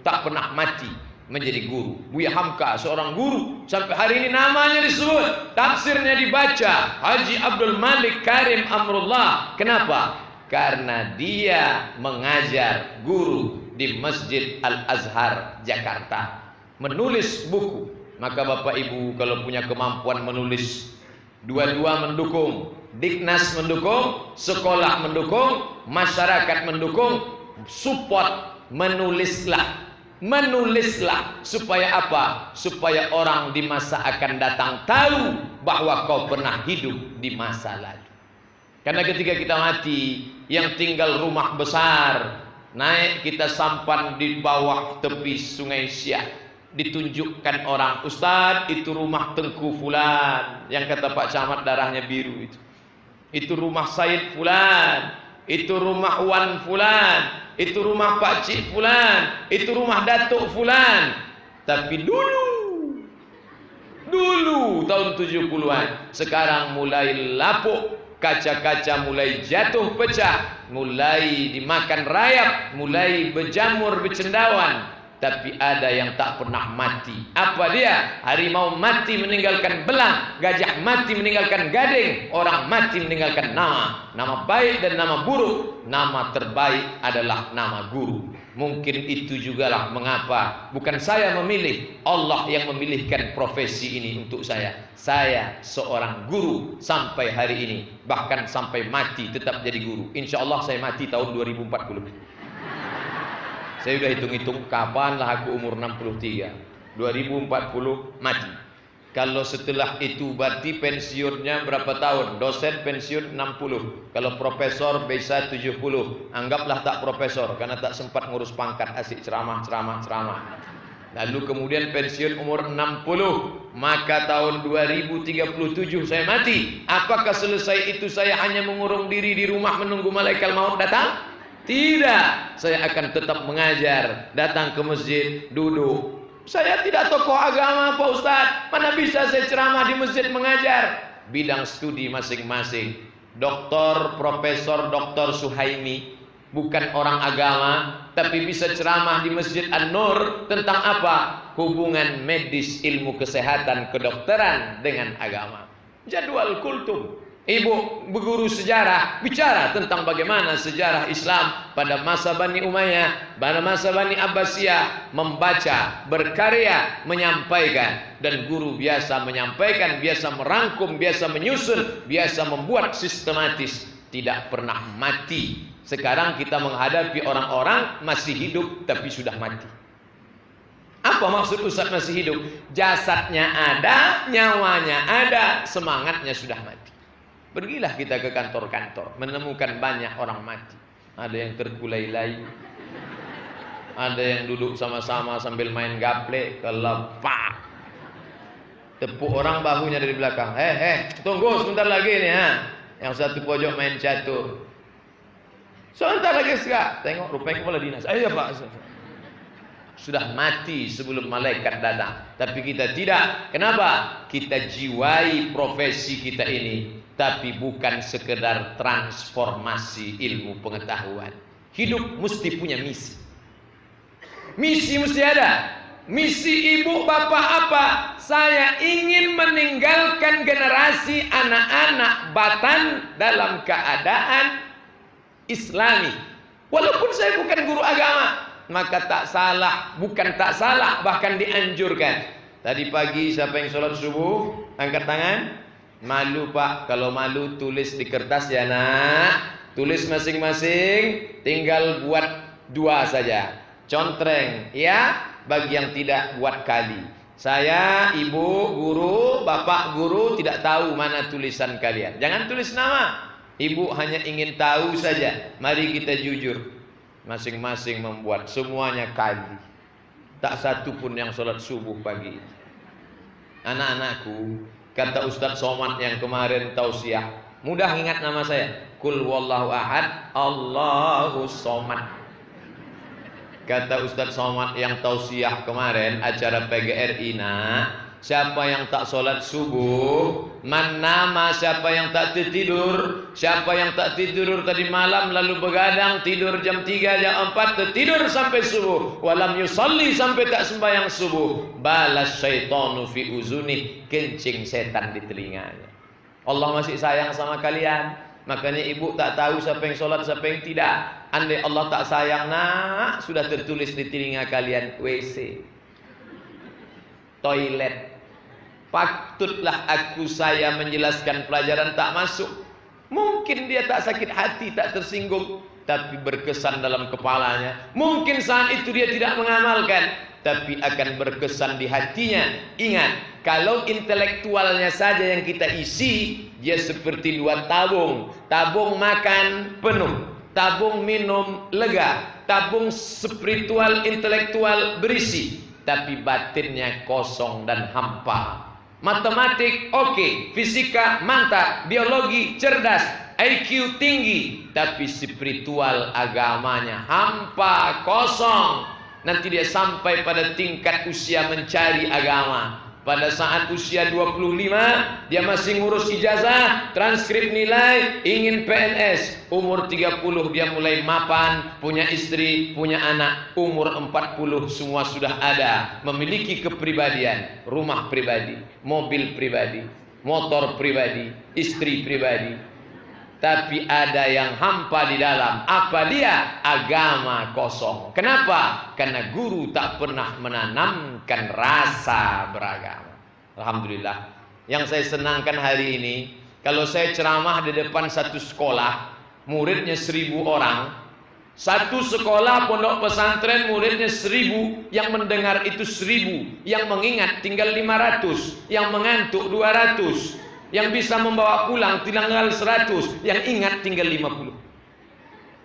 tak pernah mati, menjadi guru. Buya Hamka seorang guru, sampai hari ini namanya disebut, tafsirnya dibaca, Haji Abdul Malik Karim Amrullah. Kenapa? Karena dia mengajar, guru di Masjid Al-Azhar Jakarta, menulis buku. Maka Bapak Ibu kalau punya kemampuan menulis, dua-dua mendukung, Diknas mendukung, sekolah mendukung, masyarakat mendukung, support, menulislah. Menulislah, supaya apa? Supaya orang di masa akan datang tahu bahwa kau pernah hidup di masa lalu. Karena ketika kita mati, yang tinggal rumah besar, naik kita sampan di bawah tepi sungai Syah, ditunjukkan orang, Ustadz itu rumah Tengku Fulan, yang kata Pak Camat darahnya biru itu rumah Said Fulan, itu rumah Wan Fulan, itu rumah Pak Cik Fulan, itu rumah Datuk Fulan. Tapi dulu tahun 70-an, sekarang mulai lapuk, kaca-kaca mulai jatuh pecah, mulai dimakan rayap, mulai berjamur bercendawan. Tapi ada yang tak pernah mati. Apa dia? Harimau mati meninggalkan belang, gajah mati meninggalkan gading, orang mati meninggalkan nama. Nama baik dan nama buruk. Nama terbaik adalah nama guru. Mungkin itu jugalah mengapa bukan saya memilih, Allah yang memilihkan profesi ini untuk saya. Saya seorang guru sampai hari ini, bahkan sampai mati tetap jadi guru. Insya Allah saya mati tahun 2040. Saya sudah hitung-hitung kapanlah aku umur 63, 2040 mati. Kalau setelah itu berarti pensiunnya berapa tahun? Dosen pensiun 60, kalau profesor bisa 70. Anggaplah tak profesor karena tak sempat ngurus pangkat, asik ceramah. Lalu kemudian pensiun umur 60, maka tahun 2037 saya mati. Apakah selesai itu saya hanya mengurung diri di rumah menunggu malaikat maut datang? Tidak, saya akan tetap mengajar, datang ke masjid, duduk. Saya tidak tokoh agama Pak Ustadz, mana bisa saya ceramah di masjid mengajar? Bidang studi masing-masing. Doktor, Profesor Dr. Suhaimi, bukan orang agama, tapi bisa ceramah di Masjid An-Nur tentang apa? Hubungan medis, ilmu kesehatan, kedokteran dengan agama. Jadwal kultum. Ibu berguru sejarah, bicara tentang bagaimana sejarah Islam pada masa Bani Umayyah, pada masa Bani Abbasiyah, membaca, berkarya, menyampaikan. Dan guru biasa menyampaikan, biasa merangkum, biasa menyusun, biasa membuat sistematis, tidak pernah mati. Sekarang kita menghadapi orang-orang masih hidup tapi sudah mati. Apa maksud Ustaz masih hidup? Jasadnya ada, nyawanya ada, semangatnya sudah mati. Pergilah kita ke kantor-kantor, menemukan banyak orang mati. Ada yang terkulai-lai, ada yang duduk sama-sama sambil main gaple, kelepak. Tepuk orang bahunya dari belakang. Tunggu sebentar lagi nih ha. Yang satu pojok main catur. Sebentar lagi Kak. Tengok rupanya kepala dinas. Ayo Pak. Sudah mati sebelum malaikat datang. Tapi kita tidak. Kenapa? Kita jiwai profesi kita ini, tapi bukan sekedar transformasi ilmu pengetahuan. Hidup mesti punya misi. Misi mesti ada. Misi ibu bapak apa? Saya ingin meninggalkan generasi anak-anak Batan dalam keadaan Islami. Walaupun saya bukan guru agama, maka tak salah, bukan tak salah, bahkan dianjurkan. Tadi pagi siapa yang sholat subuh angkat tangan? Malu Pak, kalau malu tulis di kertas ya nak. Tulis masing-masing, tinggal buat 2 saja. Contreng, ya. Bagi yang tidak buat kali. Saya, ibu, guru, bapak guru tidak tahu mana tulisan kalian. Jangan tulis nama. Ibu hanya ingin tahu saja. Mari kita jujur. Masing-masing membuat, semuanya kali. Tak satu pun yang sholat subuh pagi. Anak-anakku, kata Ustadz Somad yang kemarin tausiah, mudah ingat nama saya. Kul wallahu ahad, Allahu somad. Kata Ustadz Somad yang tausiah kemarin acara PGRI, siapa yang tak sholat subuh, nama siapa yang tak tertidur, siapa yang tak tidur tadi malam lalu begadang tidur jam 3 jam 4 tertidur sampai subuh, walam yusalli sampai tak sembahyang subuh, balas syaitanu fi uzuni, kencing setan di telinganya. Allah masih sayang sama kalian, makanya ibu tak tahu siapa yang sholat siapa yang tidak. Andai Allah tak sayang, sudah tertulis di telinga kalian WC, toilet. Patutlah saya menjelaskan pelajaran tak masuk. Mungkin dia tak sakit hati, tak tersinggung, tapi berkesan dalam kepalanya. Mungkin saat itu dia tidak mengamalkan, tapi akan berkesan di hatinya. Ingat, kalau intelektualnya saja yang kita isi, dia seperti 2 tabung. Tabung makan penuh, tabung minum lega, tabung spiritual intelektual berisi, tapi batinnya kosong dan hampa. Matematik oke, fisika mantap, biologi cerdas, IQ tinggi, tapi spiritual agamanya hampa, kosong. Nanti dia sampai pada tingkat usia mencari agama. Pada saat usia 25, dia masih ngurus ijazah, transkrip nilai, ingin PNS. Umur 30 dia mulai mapan, punya istri, punya anak. Umur 40 semua sudah ada, memiliki kepribadian, rumah pribadi, mobil pribadi, motor pribadi, istri pribadi. Tapi ada yang hampa di dalam. Apa dia? Agama kosong. Kenapa? Karena guru tak pernah menanamkan rasa beragama. Alhamdulillah. Yang saya senangkan hari ini, kalau saya ceramah di depan satu sekolah, muridnya 1000 orang. Satu sekolah pondok pesantren muridnya 1000, yang mendengar itu 1000, yang mengingat tinggal 500, yang mengantuk 200. Yang bisa membawa pulang tinggal 100, yang ingat tinggal 50.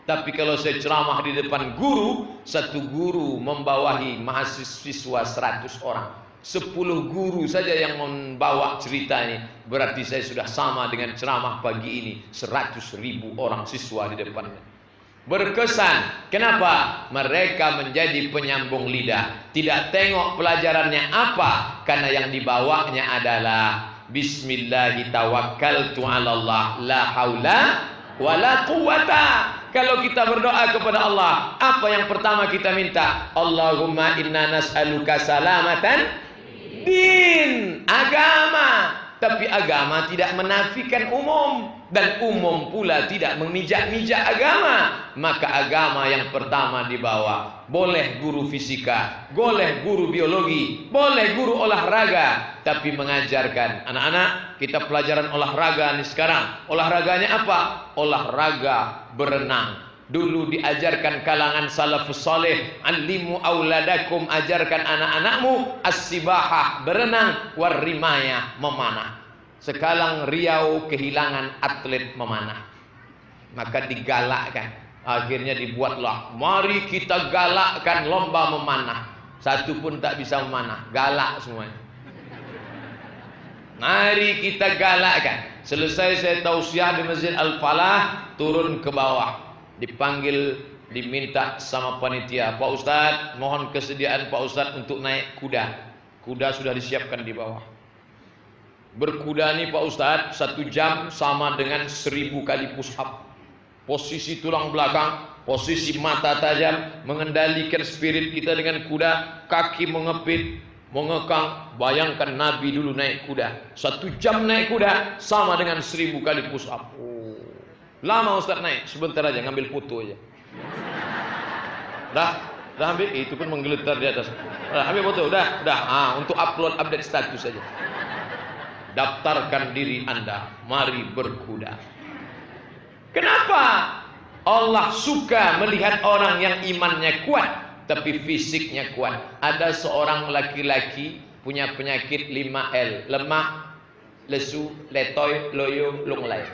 Tapi kalau saya ceramah di depan guru, satu guru membawahi mahasiswa 100 orang. 10 guru saja yang membawa cerita ini, berarti saya sudah sama dengan ceramah pagi ini 100.000 orang siswa di depannya. Berkesan. Kenapa? Mereka menjadi penyambung lidah. Tidak tengok pelajarannya apa, karena yang dibawanya adalah Bismillahi tawakkaltu 'alallah la haula wala quwata. Kalau kita berdoa kepada Allah, apa yang pertama kita minta? Allahumma inna nas'aluka salamatan din, agama. Tapi agama tidak menafikan umum, dan umum pula tidak memijak-mijak agama. Maka agama yang pertama dibawa. Boleh guru fisika, boleh guru biologi, boleh guru olahraga, tapi mengajarkan anak-anak, kita pelajaran olahraga nih sekarang. Olahraganya apa? Olahraga berenang. Dulu diajarkan kalangan salafus saleh, alimu auladakum, ajarkan anak-anakmu as-sibahah, berenang, warrimayah, memanah. Sekarang Riau kehilangan atlet memanah, maka digalakkan. Akhirnya dibuatlah, mari kita galakkan lomba memanah. Satu pun tak bisa memanah, galak semuanya. Mari kita galakkan. Selesai saya tausiah di Masjid Al-Falah, turun ke bawah, dipanggil, diminta sama panitia, Pak Ustadz, mohon kesediaan Pak Ustadz untuk naik kuda. Kuda sudah disiapkan di bawah. Berkuda nih Pak Ustadz, 1 jam sama dengan 1000 kali push up. Posisi tulang belakang, posisi mata tajam, mengendalikan spirit kita dengan kuda, kaki mengepit, mengekang. Bayangkan Nabi dulu naik kuda, 1 jam naik kuda sama dengan 1000 kali push up. Lama Ustaz naik, sebentar aja ngambil foto aja. Dah ambil, itu pun menggeletar di atas. Ambil foto, udah. Untuk update status saja. Daftarkan diri Anda, mari berkuda. Kenapa? Allah suka melihat orang yang imannya kuat, tapi fisiknya kuat. Ada seorang laki-laki punya penyakit 5L, lemah, lesu, letoy, loyo, lunglai.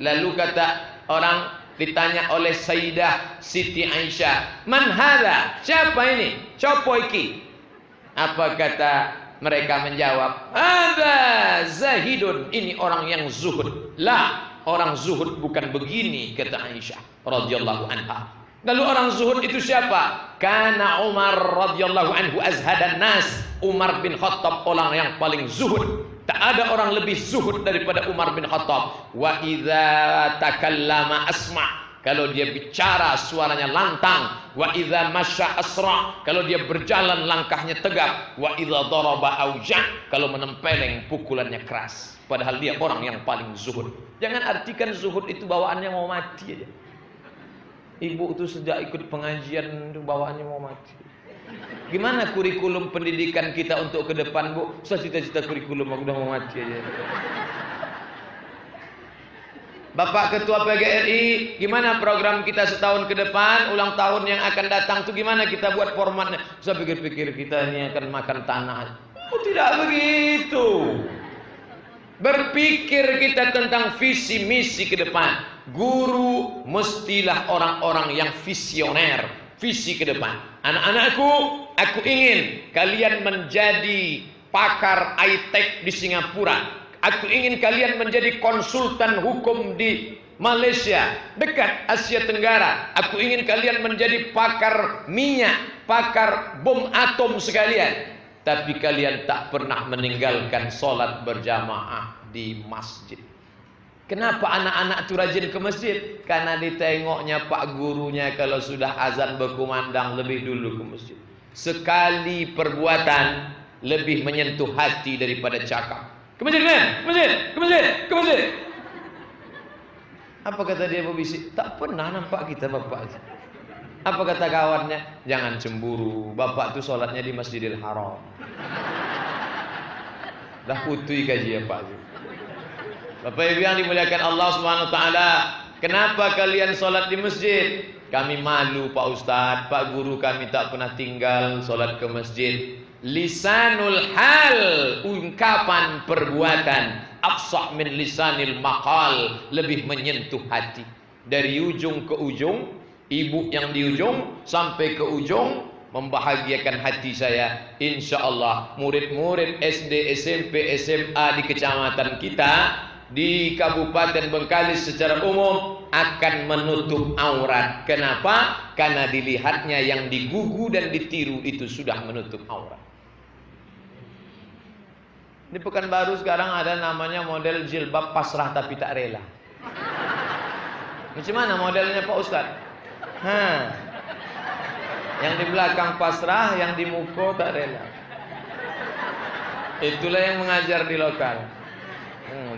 Lalu kata orang, ditanya oleh Sayyidah Siti Aisyah, man hadha? Siapa ini? Copo iki? Apa kata mereka menjawab? Ada zahidun, ini orang yang zuhud. Lah, orang zuhud bukan begini, kata Aisyah radhiyallahu anha. Lalu orang zuhud itu siapa? Karena Umar radhiyallahu anhu azhadan nas. Umar bin Khattab orang yang paling zuhud. Tak ada orang lebih zuhud daripada Umar bin Khattab. Wa idza takallama asma'. Kalau dia bicara suaranya lantang. Wa idza masya asra'. Kalau dia berjalan langkahnya tegap. Wa idza daraba auja'. Kalau menempeleng pukulannya keras. Padahal dia orang yang paling zuhud. Jangan artikan zuhud itu bawaannya mau mati aja. Ibu itu sejak ikut pengajian itu bawaannya mau mati. Gimana kurikulum pendidikan kita untuk ke depan, Bu? Saya cita-cita kurikulum aku udah mau mati aja. Bapak Ketua PGRI, gimana program kita setahun ke depan, ulang tahun yang akan datang tuh gimana kita buat formatnya? Saya pikir-pikir kita ini akan makan tanah. Oh, tidak begitu. Berpikir kita tentang visi misi ke depan. Guru mestilah orang-orang yang visioner, visi ke depan. Anak-anakku, aku ingin kalian menjadi pakar high-tech di Singapura. Aku ingin kalian menjadi konsultan hukum di Malaysia, dekat Asia Tenggara. Aku ingin kalian menjadi pakar minyak, pakar bom atom sekalian. Tapi kalian tak pernah meninggalkan sholat berjamaah di masjid. Kenapa anak-anak itu rajin ke masjid? Karena ditengoknya pak gurunya kalau sudah azan berkumandang lebih dulu ke masjid. Sekali perbuatan lebih menyentuh hati daripada cakap. Ke masjid, ke masjid, ke masjid, ke masjid. Apa kata dia berbisik? Tak pernah nampak kita bapak. Apa kata kawannya? Jangan cemburu, bapak itu sholatnya di Masjidil Haram. Dah putih kaji ya pak. Bapak Ibu yang dimuliakan Allah Subhanahu Wa Taala, kenapa kalian sholat di masjid? Kami malu Pak Ustadz, Pak Guru kami tak pernah tinggal sholat ke masjid. Lisanul hal, ungkapan perbuatan, afsah min lisanil maqal, lebih menyentuh hati. Dari ujung ke ujung, ibu yang di ujung sampai ke ujung, membahagiakan hati saya. Insya Allah murid-murid SD, SMP, SMA di kecamatan kita, di Kabupaten Bengkalis secara umum akan menutup aurat. Kenapa? Karena dilihatnya yang digugu dan ditiru itu sudah menutup aurat. Di Pekanbaru sekarang ada namanya model jilbab pasrah tapi tak rela. Macam mana modelnya Pak Ustadz? Yang di belakang pasrah, yang di muka tak rela. Itulah yang mengajar di lokal.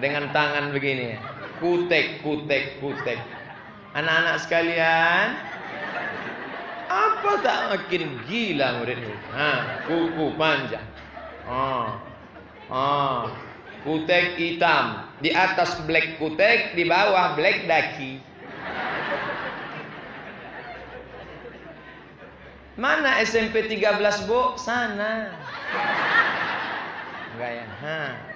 Dengan tangan begini, kutek, kutek, kutek. Anak-anak sekalian, apa tak makin gila murid ini? Kuku panjang, kutek hitam, di atas black kutek, di bawah black daki. Mana SMP 13 Bu? Sana. Enggak ya?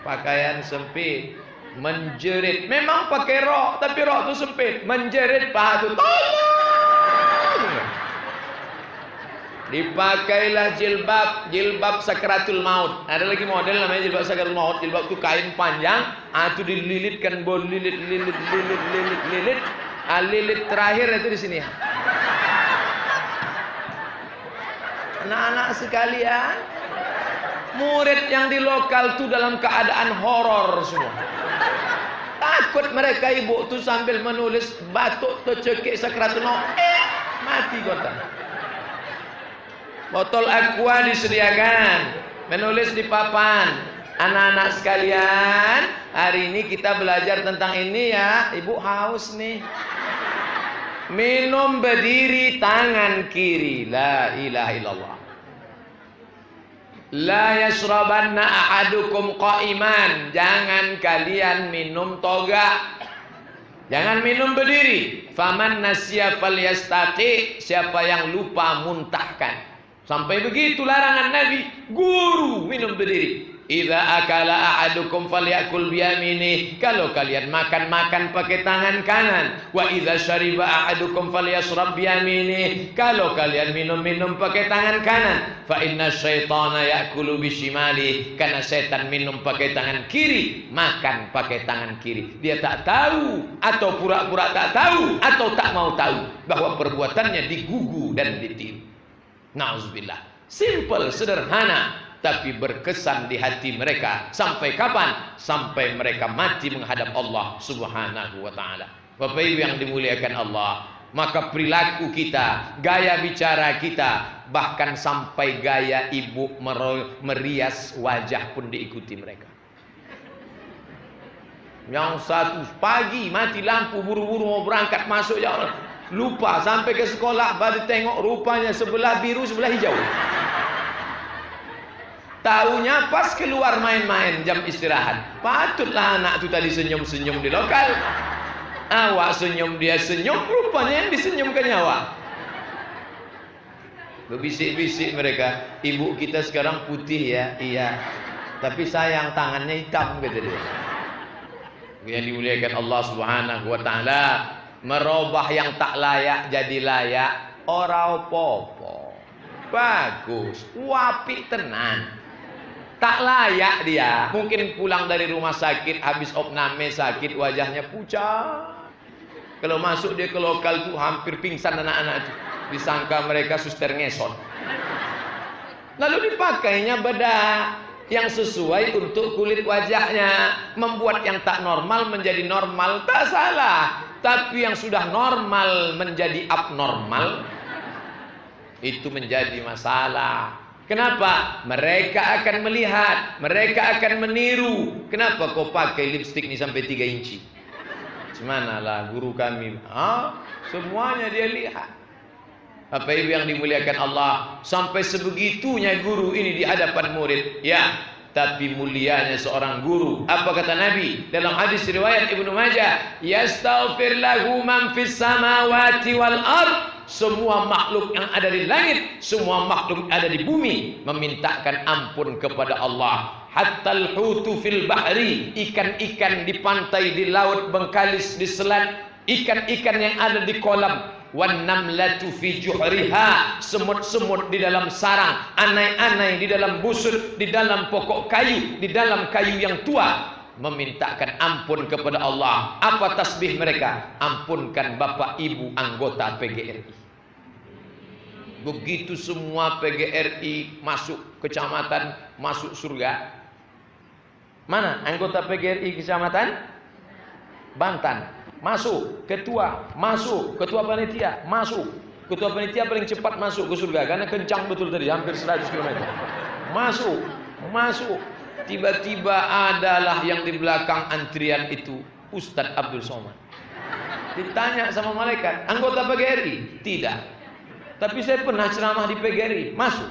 Pakaian sempit, menjerit. Memang pakai rok, tapi rok itu sempit. Menjerit paha itu. Tolong. Dipakailah jilbab, jilbab sakratul maut. Ada lagi model namanya jilbab sakratul maut. Jilbab itu kain panjang, itu dililitkan, lilit, lilit, lilit, lilit, lilit. Lilit terakhir itu di sini. Anak-anak sekalian, murid yang di lokal itu dalam keadaan horor semua. Takut mereka ibu tu sambil menulis batuk tercekik sakratul maut, mati kota. Botol aqua disediakan, menulis di papan. Anak-anak sekalian, hari ini kita belajar tentang ini ya. Ibu haus nih. Minum berdiri tangan kiri. La ilaha illallah. La yashrabanna ahadukum qa'iman. Jangan kalian minum toga. Jangan minum berdiri. Faman nasya falyastaqi. Siapa yang lupa muntahkan. Sampai begitu larangan Nabi. Guru minum berdiri. Idza akala ahadukum falyakul biyamini. Kalau kalian makan pakai tangan kanan. Wa idza syariba ahadukum falyashrab biyamini. Kalau kalian minum pakai tangan kanan. Fa inna syaitana ya'kulu bishimali. Karena setan minum pakai tangan kiri, makan pakai tangan kiri. Dia tak tahu atau pura-pura tak tahu atau tak mau tahu bahwa perbuatannya digugu dan ditiru. Nauzubillah. Simple, sederhana, tapi berkesan di hati mereka. Sampai kapan? Sampai mereka mati menghadap Allah Subhanahu wa ta'ala. Bapak Ibu yang dimuliakan Allah, maka perilaku kita, gaya bicara kita, bahkan sampai gaya ibu merias wajah pun diikuti mereka. Yang satu pagi mati lampu, buru-buru mau berangkat masuk, ya Allah, lupa sampai ke sekolah, baru tengok rupanya sebelah biru sebelah hijau. Taunya pas keluar main-main jam istirahat. Patutlah anak itu tadi senyum-senyum di lokal. Awak senyum, dia senyum, rupanya yang disenyumkan nyawa. Berbisik-bisik mereka, ibu kita sekarang putih ya, iya. Tapi sayang tangannya hitam, kata dia. Yang dimuliakan Allah Subhanahu wa ta'ala, merubah yang tak layak jadi layak, ora apa-apa. Bagus, wapi tenan. Tak layak dia. Mungkin pulang dari rumah sakit, habis opname sakit, wajahnya pucat. Kalau masuk dia ke lokal tuh hampir pingsan anak-anak itu. Disangka mereka suster ngesot. Lalu dipakainya bedak yang sesuai untuk kulit wajahnya. Membuat yang tak normal menjadi normal, tak salah. Tapi yang sudah normal menjadi abnormal, itu menjadi masalah. Kenapa? Mereka akan melihat, mereka akan meniru. Kenapa kau pakai lipstik ini sampai 3 inci? Semanalah guru kami. Semuanya dia lihat. Apa Ibu yang dimuliakan Allah, sampai sebegitunya guru ini di hadapan murid. Ya, tapi mulianya seorang guru. Apa kata Nabi dalam hadis riwayat Ibnu Majah? Yastaghfir lahu man fis samawati wal ard. Semua makhluk yang ada di langit, semua makhluk yang ada di bumi memintakan ampun kepada Allah. Hatta al-hutu fil bahri, ikan-ikan di pantai, di laut, bengkalis, di selat, ikan-ikan yang ada di kolam. Wan namlatu fi juhriha, semut-semut di dalam sarang, anai-anai di dalam busur, di dalam pokok kayu, di dalam kayu yang tua, memintakan ampun kepada Allah. Apa tasbih mereka? Ampunkan Bapak Ibu anggota PGRI. Begitu semua PGRI masuk kecamatan, masuk surga. Mana anggota PGRI kecamatan? Bantan. Masuk, ketua panitia, masuk. Ketua panitia paling cepat masuk ke surga karena kencang betul tadi, hampir 100 km. Masuk. Tiba-tiba adalah yang di belakang antrian itu Ustadz Abdul Somad. Ditanya sama malaikat, anggota PGRI? Tidak. Tapi saya pernah ceramah di PGRI. Masuk.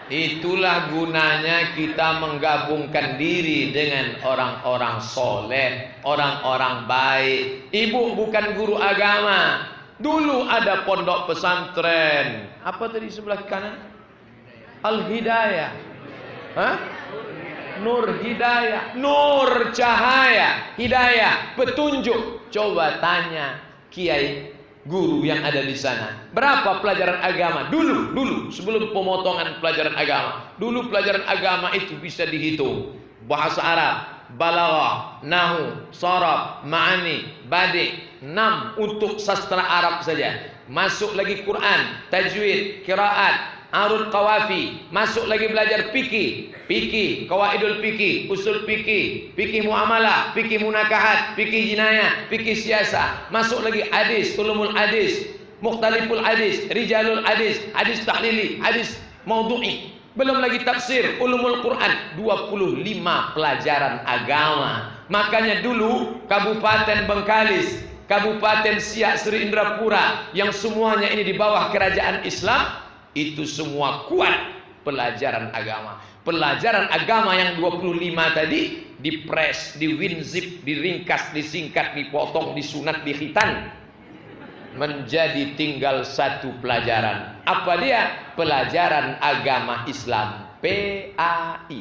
Itulah gunanya kita menggabungkan diri dengan orang-orang soleh, orang-orang baik. Ibu bukan guru agama. Dulu ada pondok pesantren. Apa tadi sebelah kanan? Al-Hidayah. Nur Hidayah. Nur cahaya. Hidayah. Petunjuk. Coba tanya kiai guru yang ada di sana, berapa pelajaran agama dulu sebelum pemotongan pelajaran agama. Dulu pelajaran agama itu bisa dihitung, bahasa Arab, balaghah, nahwu, sharaf, ma'ani, badi', 6 untuk sastra Arab saja. Masuk lagi Quran, tajwid, qiraat, arud qawafi, masuk lagi belajar fikih, qawaidul fikih, usul fikih, fikih muamalah, fikih munakahat, fikih jinayah, fikih siasah, masuk lagi hadis, ulumul hadis, mukhtaliful hadis, rijalul hadis, hadis tahlili, hadis maudhu'i, belum lagi tafsir, ulumul Quran, 25 pelajaran agama. Makanya dulu Kabupaten Bengkalis, Kabupaten Siak Sri Indrapura, yang semuanya ini di bawah kerajaan Islam, itu semua kuat pelajaran agama. Pelajaran agama yang 25 tadi dipres, diwinzip, diringkas, disingkat, dipotong, disunat, dikhitan, menjadi tinggal 1 pelajaran. Apa dia? Pelajaran agama Islam. PAI.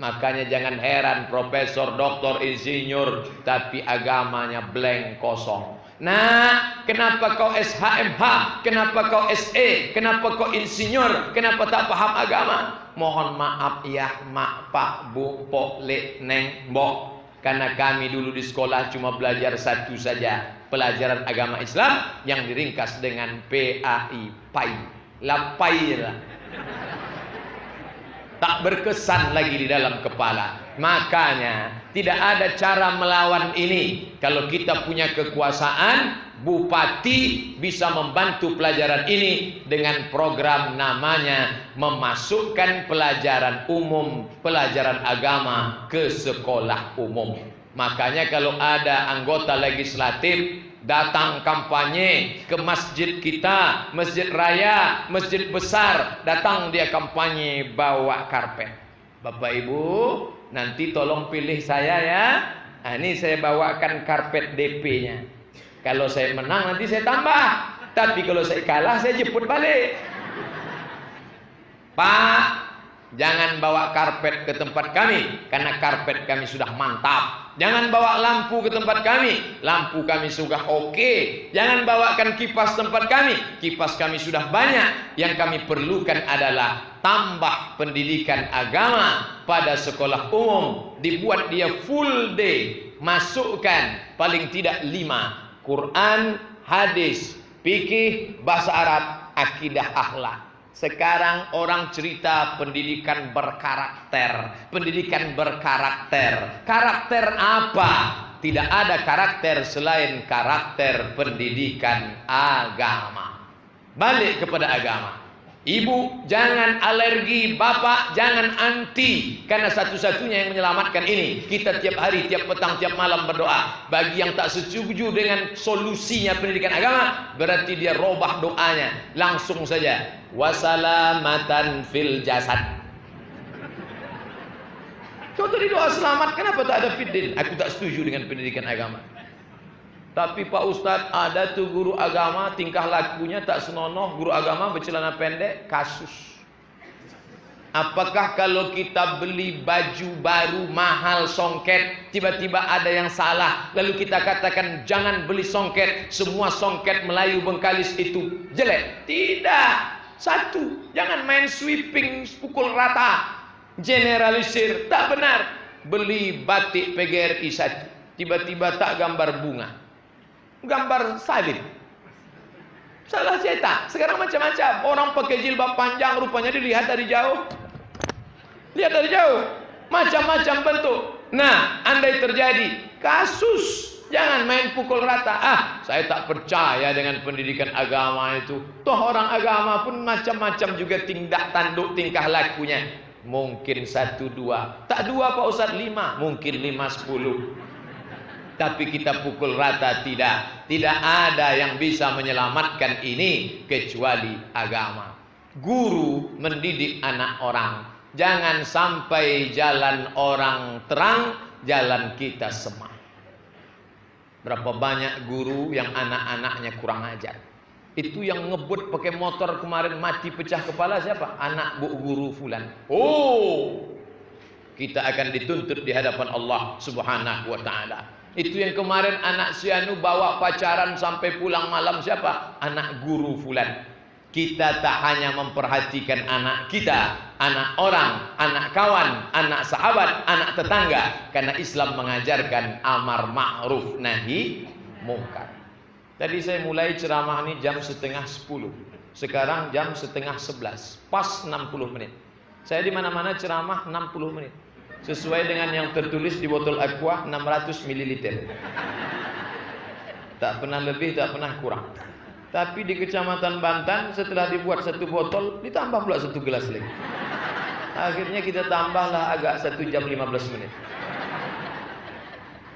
Makanya jangan heran profesor, doktor, insinyur, tapi agamanya blank, kosong. Nah, kenapa kau SHMH? Kenapa kau SE? Kenapa kau insinyur? Kenapa tak paham agama? Mohon maaf ya, mak, pak, bu, pok, lek, neng, mbok. Karena kami dulu di sekolah cuma belajar satu saja, pelajaran agama Islam yang diringkas dengan PAI, PAI, lapai lah. Tak berkesan lagi di dalam kepala. Makanya tidak ada cara melawan ini. Kalau kita punya kekuasaan, bupati bisa membantu pelajaran ini dengan program namanya memasukkan pelajaran umum, pelajaran agama ke sekolah umum. Makanya kalau ada anggota legislatif datang kampanye ke masjid kita, masjid raya, masjid besar, datang dia kampanye bawa karpet. Bapak Ibu, nanti tolong pilih saya ya. Nah, ini saya bawakan karpet DP-nya. Kalau saya menang nanti saya tambah. Tapi kalau saya kalah saya jemput balik. Pak, jangan bawa karpet ke tempat kami, karena karpet kami sudah mantap. Jangan bawa lampu ke tempat kami, lampu kami sudah oke. Jangan bawakan kipas tempat kami, kipas kami sudah banyak. Yang kami perlukan adalah tambah pendidikan agama pada sekolah umum. Dibuat dia full day. Masukkan paling tidak 5. Quran, hadis, fikih, bahasa Arab, akidah, akhlak. Sekarang orang cerita pendidikan berkarakter. Pendidikan berkarakter. Karakter apa? Tidak ada karakter selain karakter pendidikan agama. Balik kepada agama. Ibu jangan alergi, bapak jangan anti. Karena satu-satunya yang menyelamatkan ini, kita tiap hari, tiap petang, tiap malam berdoa. Bagi yang tak setuju dengan solusinya pendidikan agama, berarti dia robah doanya. Langsung saja, wasalamatan fil jasad. Kau tadi doa selamat, kenapa tak ada fiddin? Aku tak setuju dengan pendidikan agama. Tapi Pak Ustadz, ada tuh guru agama tingkah lakunya tak senonoh, guru agama bercelana pendek, kasus. Apakah kalau kita beli baju baru mahal songket, tiba-tiba ada yang salah, lalu kita katakan jangan beli songket, semua songket Melayu Bengkalis itu jelek? Tidak. Satu, jangan main sweeping, pukul rata, generalisir, tak benar. Beli batik PGRI satu, tiba-tiba tak gambar bunga, gambar salib, salah cetak. Sekarang macam-macam. Orang pakai jilbab panjang, rupanya dilihat dari jauh. Lihat dari jauh, macam-macam bentuk. Nah, andai terjadi kasus, jangan main pukul rata. Saya tak percaya dengan pendidikan agama itu. Toh orang agama pun macam-macam juga tindak tanduk tingkah lakunya. Mungkin 1, 2, tak 2 Pak Ustadz, 5, mungkin 5, 10. Tapi kita pukul rata, tidak. Tidak ada yang bisa menyelamatkan ini kecuali agama. Guru mendidik anak orang. Jangan sampai jalan orang terang, jalan kita semai. Berapa banyak guru yang anak-anaknya kurang ajar. Itu yang ngebut pakai motor kemarin mati pecah kepala siapa? Anak bu guru fulan. Oh, kita akan dituntut di hadapan Allah Subhanahu wa ta'ala. Itu yang kemarin anak si Anu bawa pacaran sampai pulang malam siapa? Anak guru fulan. Kita tak hanya memperhatikan anak kita, anak orang, anak kawan, anak sahabat, anak tetangga. Karena Islam mengajarkan amar ma'ruf nahi mungkar. Tadi saya mulai ceramah ini jam 9:30. Sekarang jam 10:30. Pas 60 menit. Saya di mana-mana ceramah 60 menit. Sesuai dengan yang tertulis di botol aqua 600 ml. Tak pernah lebih, tak pernah kurang. Tapi di Kecamatan Bantan setelah dibuat 1 botol ditambah pula 1 gelas lagi. Akhirnya kita tambahlah agak 1 jam 15 menit.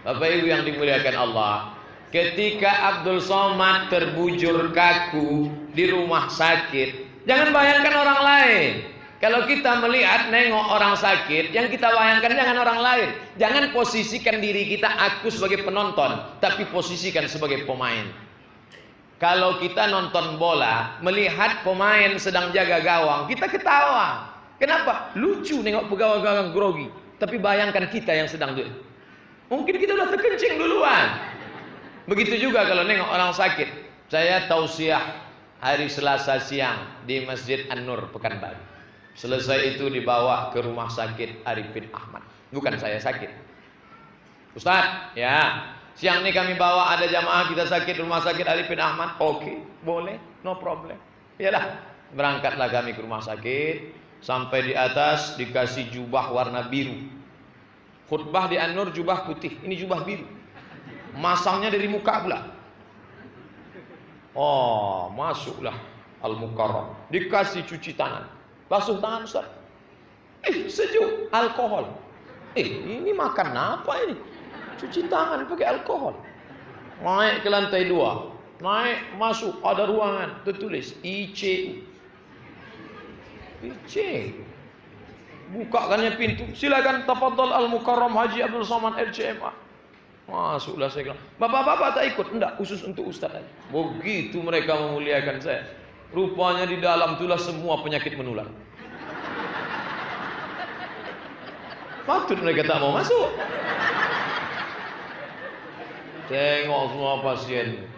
Bapak Ibu yang dimuliakan Allah, ketika Abdul Somad terbujur kaku di rumah sakit, jangan bayangkan orang lain. Kalau kita melihat, nengok orang sakit, yang kita bayangkan jangan orang lain. Jangan posisikan diri kita, aku sebagai penonton, tapi posisikan sebagai pemain. Kalau kita nonton bola, melihat pemain sedang jaga gawang, kita ketawa. Kenapa? Lucu nengok pegawai-pegawai grogi. Tapi bayangkan kita yang sedang duduk. Mungkin kita udah terkencing duluan. Begitu juga kalau nengok orang sakit. Saya tausiah hari Selasa siang di Masjid An-Nur Pekanbaru. Selesai itu dibawa ke rumah sakit Arifin Ahmad. Bukan saya sakit. Ustaz, ya, siang ini kami bawa ada jamaah kita sakit rumah sakit Arifin Ahmad. Oke, boleh, no problem. Yalah, berangkatlah kami ke rumah sakit. Sampai di atas dikasih jubah warna biru. Khutbah di An-Nur jubah putih, ini jubah biru. Masangnya dari muka pula. Oh, masuklah Al-Mukarram. Dikasih cuci tangan. Basuh tangan Ustaz. Sejuk, alkohol. Ini makan apa ini? Cuci tangan pakai alkohol. Naik ke lantai 2. Naik, masuk, ada ruangan. Tertulis ICU. Bukakannya pintu, silakan tafadhal Al-Mukarram Haji Abdul Somad LCMA. Masuklah saya bilang, bapak-bapak tak ikut? Enggak, khusus untuk ustaz aja. Begitu mereka memuliakan saya. Rupanya di dalam itulah semua penyakit menular. Patut mereka tak mau masuk. Tengok semua pasien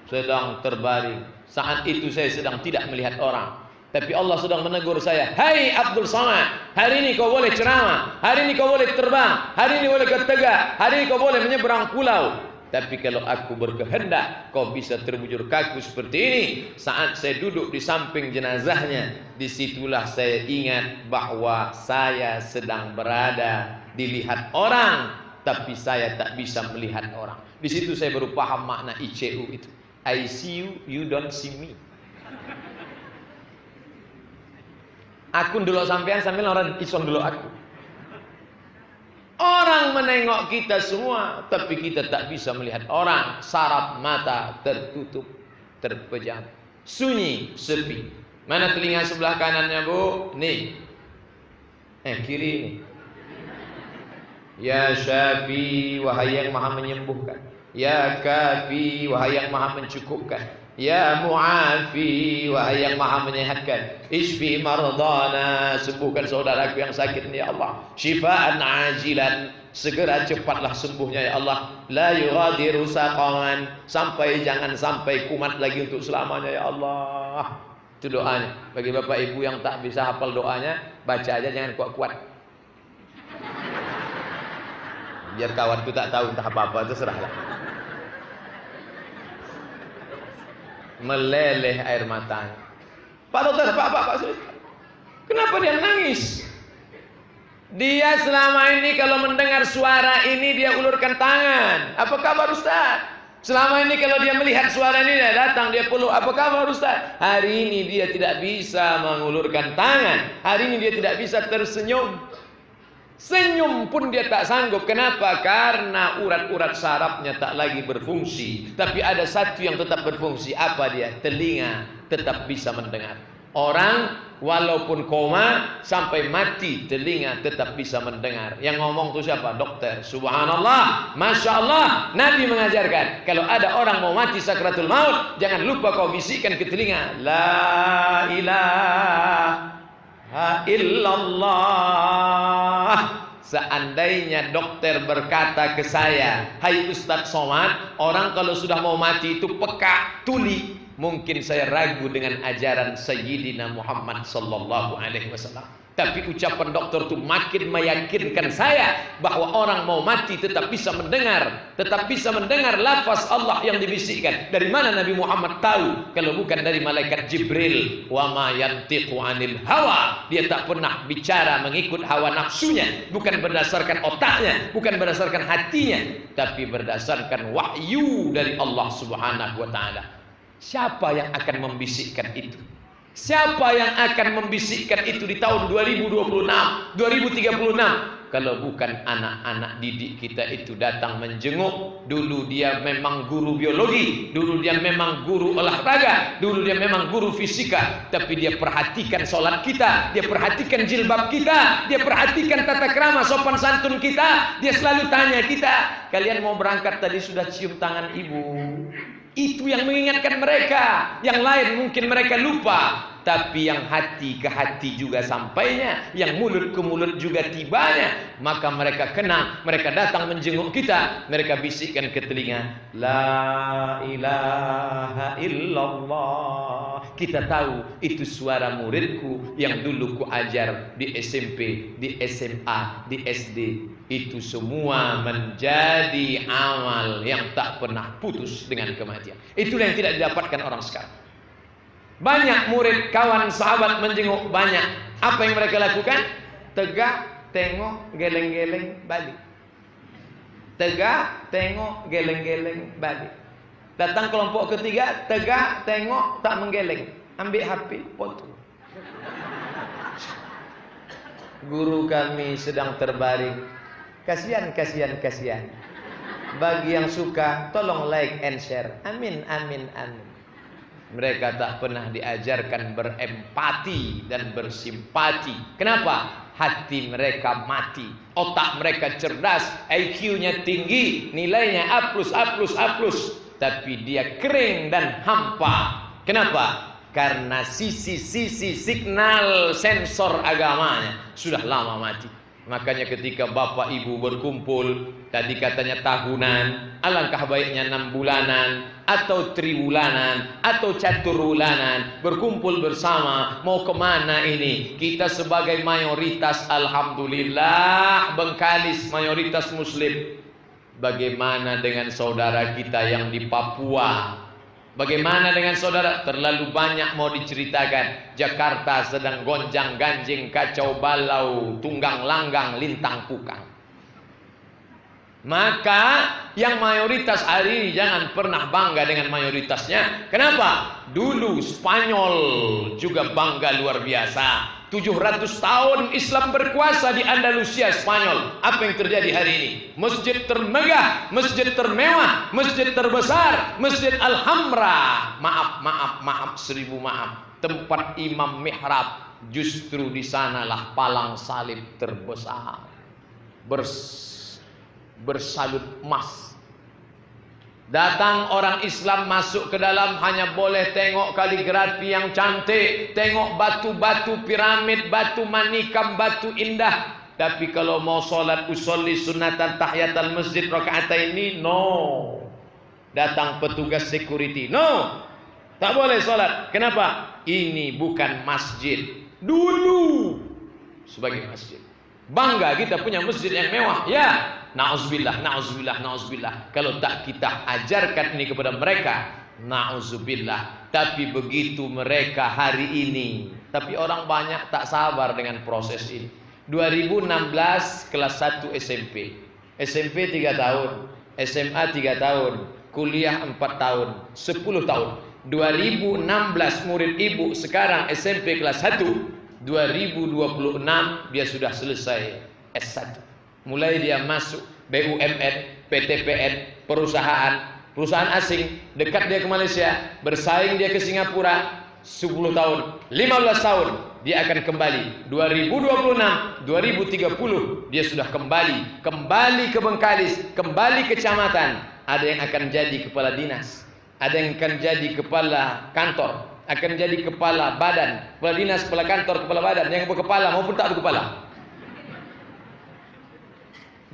sedang terbaring. Saat itu saya sedang tidak melihat orang. Tapi Allah sedang menegur saya. Hai Abdul Somad, hari ini kau boleh ceramah, hari ini kau boleh terbang, hari ini boleh ke Tegak, hari ini kau boleh menyeberang pulau. Tapi kalau aku berkehendak, kau bisa terbujur kaku seperti ini. Saat saya duduk di samping jenazahnya, disitulah saya ingat bahwa saya sedang berada dilihat orang, tapi saya tak bisa melihat orang. Di situ saya baru paham makna ICU itu. I see you, you don't see me. Aku dulu sampean sambil orang ison dulu aku. Orang menengok kita semua, tapi kita tak bisa melihat orang. Saraf mata tertutup, terpejam, sunyi, sepi. Mana telinga sebelah kanannya bu? Nih, kiri ini. Ya Syafi, wahai yang maha menyembuhkan. Ya Kafi, wahai yang maha mencukupkan. Ya Mu'afi, wahai yang maha menyehatkan. Isfi mardana, sembuhkan saudaraku yang sakit ini ya Allah. Syifaan ajilan, segera cepatlah sembuhnya ya Allah. La yughadiru saqaman, jangan sampai kumat lagi untuk selamanya ya Allah. Itu doanya. Bagi bapak ibu yang tak bisa hafal doanya, baca aja, jangan kuat-kuat. Biar kawanku tak tahu entah apa-apa, itu serahlah. Meleleh air matanya. Pak dokter, Pak, kenapa dia nangis? Dia selama ini kalau mendengar suara ini dia ulurkan tangan. Apa kabar Ustaz? Selama ini kalau dia melihat suara ini dia datang, dia peluk. Apa kabar Ustaz? Hari ini dia tidak bisa mengulurkan tangan. Hari ini dia tidak bisa tersenyum. Senyum pun dia tak sanggup. Kenapa? Karena urat-urat sarafnya tak lagi berfungsi. Tapi ada satu yang tetap berfungsi. Apa dia? Telinga tetap bisa mendengar. Orang walaupun koma sampai mati, telinga tetap bisa mendengar. Yang ngomong itu siapa? Dokter. Subhanallah, Masya Allah. Nabi mengajarkan, kalau ada orang mau mati sakratul maut, jangan lupa kau bisikkan ke telinga, La ilaha illallah. Seandainya dokter berkata ke saya, hai Ustadz Somad, orang kalau sudah mau mati itu peka, tuli, mungkin saya ragu dengan ajaran Sayyidina Muhammad sallallahu alaihi wasallam. Tapi ucapan dokter itu makin meyakinkan saya bahwa orang mau mati tetap bisa mendengar, lafaz Allah yang dibisikkan. Dari mana Nabi Muhammad tahu kalau bukan dari malaikat Jibril? Wa ma yantiqu 'anil hawa. Dia tak pernah bicara mengikut hawa nafsunya, bukan berdasarkan otaknya, bukan berdasarkan hatinya, tapi berdasarkan wahyu dari Allah Subhanahu wa taala. Siapa yang akan membisikkan itu? Siapa yang akan membisikkan itu di tahun 2026, 2036? Kalau bukan anak-anak didik kita itu datang menjenguk. Dulu dia memang guru biologi, dulu dia memang guru olahraga, dulu dia memang guru fisika. Tapi dia perhatikan sholat kita, dia perhatikan jilbab kita, dia perhatikan tata krama sopan santun kita. Dia selalu tanya kita, kalian mau berangkat tadi sudah cium tangan ibu? Itu yang mengingatkan mereka. Yang lain mungkin mereka lupa. tapi yang hati ke hati juga sampainya, yang mulut ke mulut juga tibanya. Maka mereka kenal, mereka datang menjenguk kita, mereka bisikkan ke telinga, la ilaha illallah. Kita tahu itu suara muridku yang dulu ku ajar di SMP, di SMA, di SD. Itu semua menjadi amal yang tak pernah putus dengan kematian. Itulah yang tidak didapatkan orang sekarang. Banyak murid, kawan, sahabat menjenguk, banyak. Apa yang mereka lakukan? Tegak, tengok, geleng-geleng, balik. Tegak, tengok, geleng-geleng, balik. Datang kelompok ketiga, tegak, tengok, tak menggeleng. Ambil HP, foto. Guru kami sedang terbaring. Kasihan. Bagi yang suka, tolong like and share. Amin. Mereka tak pernah diajarkan berempati dan bersimpati. Kenapa? Hati mereka mati, otak mereka cerdas, IQ-nya tinggi, nilainya A+, tapi dia kering dan hampa. Kenapa? Karena sisi signal sensor agamanya sudah lama mati. Makanya ketika bapak ibu berkumpul, tadi katanya tahunan, alangkah baiknya 6 bulanan, atau triwulanan, atau caturwulanan, berkumpul bersama. Mau kemana ini? Kita sebagai mayoritas, alhamdulillah, Bengkalis mayoritas muslim. Bagaimana dengan saudara kita yang di Papua? Bagaimana dengan saudara? Terlalu banyak mau diceritakan. Jakarta sedang gonjang ganjing, kacau balau, tunggang langgang, lintang pukang. Maka yang mayoritas hari ini jangan pernah bangga dengan mayoritasnya. Kenapa? Dulu Spanyol juga bangga luar biasa. 700 tahun Islam berkuasa di Andalusia, Spanyol. Apa yang terjadi hari ini? Masjid termegah, masjid termewah, masjid terbesar, Masjid Alhambra. Maaf, 1000 maaf. Tempat imam mihrab, justru di sanalah palang salib terbesar. Bersalut emas. Datang orang Islam masuk ke dalam hanya boleh tengok kaligrafi yang cantik, tengok batu-batu piramid, batu manikam, batu indah. Tapi kalau mau sholat usolli sunatan tahiyatul masjid rakaat ini, no. Datang petugas security, no. Tak boleh sholat. Kenapa? Ini bukan masjid. Dulu sebagai masjid. Bangga kita punya masjid yang mewah. Ya, na'udzubillah. Kalau tak kita ajarkan ini kepada mereka, na'udzubillah. Tapi begitu mereka hari ini. Tapi orang banyak tak sabar dengan proses ini. 2016 kelas 1 SMP. SMP 3 tahun, SMA 3 tahun, kuliah 4 tahun, 10 tahun. 2016 murid ibu sekarang SMP kelas 1. 2026 dia sudah selesai S1. Mulai dia masuk BUMN, PTPN, perusahaan asing, dekat dia ke Malaysia, bersaing dia ke Singapura, 10 tahun, 15 tahun dia akan kembali. 2026, 2030 dia sudah kembali ke Bengkalis, kembali ke kecamatan. Ada yang akan jadi kepala dinas, ada yang akan jadi kepala kantor, akan jadi kepala badan, kepala dinas, kepala kantor, kepala badan, yang berkepala maupun tak berkepala.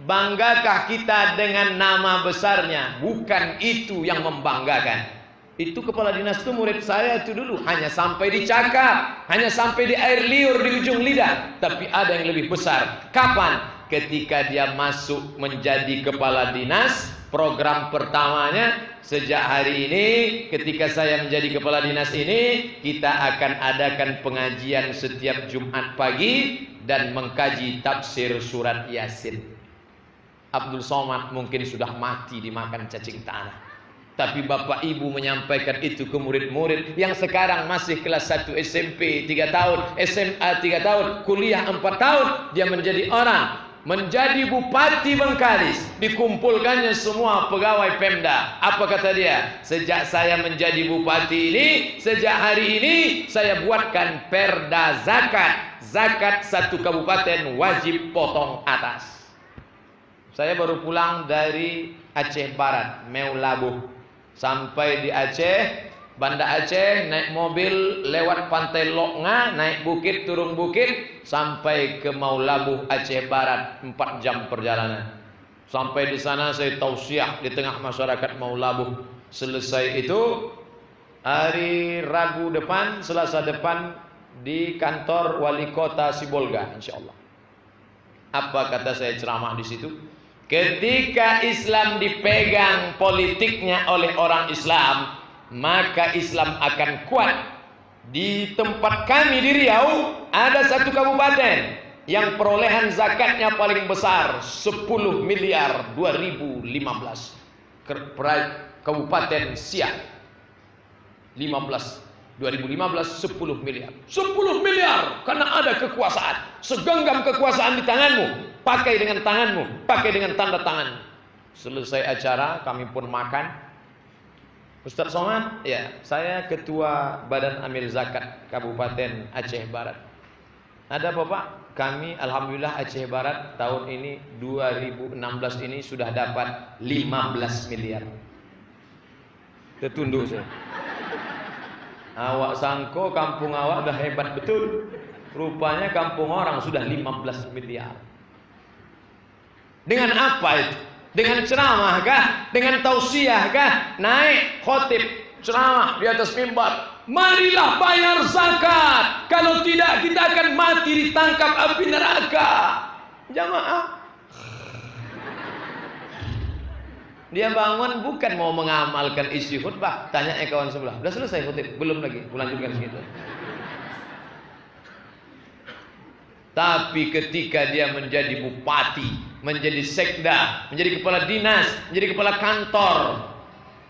Banggakah kita dengan nama besarnya? Bukan itu yang membanggakan. Itu kepala dinas itu murid saya itu dulu hanya sampai dicakap, hanya sampai di air liur di ujung lidah. Tapi ada yang lebih besar. Kapan? Ketika dia masuk menjadi kepala dinas. Program pertamanya sejak hari ini, ketika saya menjadi kepala dinas ini, kita akan adakan pengajian setiap Jumat pagi dan mengkaji tafsir surat Yasin. Abdul Somad mungkin sudah mati dimakan cacing tanah, tapi bapak ibu menyampaikan itu ke murid-murid yang sekarang masih kelas 1 SMP 3 tahun, SMA 3 tahun, kuliah 4 tahun. Dia menjadi orang, menjadi bupati Bengkalis, dikumpulkannya semua pegawai Pemda. Apa kata dia? Sejak saya menjadi bupati ini, sejak hari ini saya buatkan perda zakat. Zakat satu kabupaten wajib potong atas. Saya baru pulang dari Aceh Barat, Meulabuh. Sampai di Aceh, Banda Aceh, naik mobil lewat pantai Loknga, naik bukit, turun bukit, sampai ke Maulabuh Aceh Barat, 4 jam perjalanan. Sampai di sana saya tausiah di tengah masyarakat Maulabuh. Selesai itu hari Rabu depan, Selasa depan di kantor wali kota Sibolga, insyaallah. Apa kata saya ceramah di situ? Ketika Islam dipegang politiknya oleh orang Islam, maka Islam akan kuat. Di tempat kami di Riau ada satu kabupaten yang perolehan zakatnya paling besar, 10 miliar 2015. Kabupaten Siak 2015 10 miliar. 10 miliar karena ada kekuasaan. Segenggam kekuasaan di tanganmu, pakai dengan tanganmu, pakai dengan tanda tanganmu. Selesai acara kami pun makan. Ustaz Somad, ya, saya ketua Badan Amil Zakat Kabupaten Aceh Barat. Ada apa Pak? Kami alhamdulillah Aceh Barat tahun ini 2016 ini sudah dapat 15 miliar. Tertunduk saya. Awak sangko kampung awak dah hebat betul. Rupanya kampung orang sudah 15 miliar. Dengan apa itu? Dengan ceramah kah? Dengan tausiah kah? Naik khotib ceramah di atas mimbar. Marilah bayar zakat. Kalau tidak kita akan mati ditangkap api neraka. Jamaah. Dia bangun bukan mau mengamalkan isi khutbah. Tanya kawan sebelah. Sudah selesai khutib? Belum lagi. Melanjutkan segitu. Tapi ketika dia menjadi bupati, menjadi sekda, menjadi kepala dinas, menjadi kepala kantor,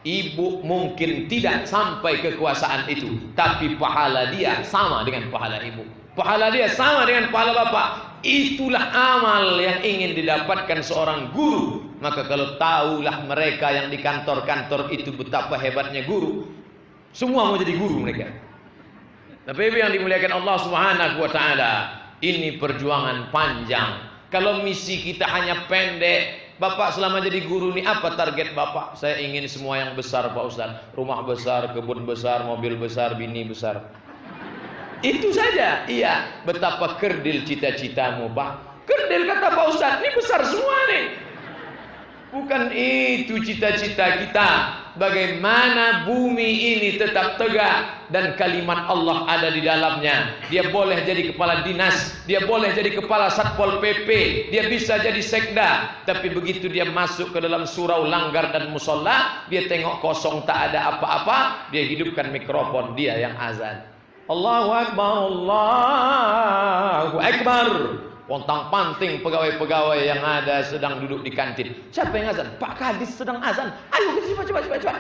ibu mungkin tidak sampai kekuasaan itu, tapi pahala dia sama dengan pahala ibu. Pahala dia sama dengan pahala bapak. Itulah amal yang ingin didapatkan seorang guru. Maka kalau tahulah mereka yang di kantor-kantor itu betapa hebatnya guru, semua mau jadi guru mereka. Tapi yang dimuliakan Allah Subhanahu wa taala, ini perjuangan panjang. Kalau misi kita hanya pendek, Bapak selama jadi guru ini apa target Bapak? Saya ingin semua yang besar Pak Ustaz. Rumah besar, kebun besar, mobil besar, bini besar. Itu saja. Iya. Betapa kerdil cita-citamu Pak. Kerdil kata Pak Ustaz, ini besar semua nih. Bukan itu cita-cita kita. Bagaimana bumi ini tetap tegak dan kalimat Allah ada di dalamnya. Dia boleh jadi kepala dinas, dia boleh jadi kepala Satpol PP, dia bisa jadi sekda. Tapi begitu dia masuk ke dalam surau langgar dan musola, dia tengok kosong tak ada apa-apa, dia hidupkan mikrofon, dia yang azan. Allahu Akbar, Allahu Akbar. Pontang panting pegawai-pegawai yang ada sedang duduk di kantin. Siapa yang azan? Pak Kadis sedang azan. Ayo coba.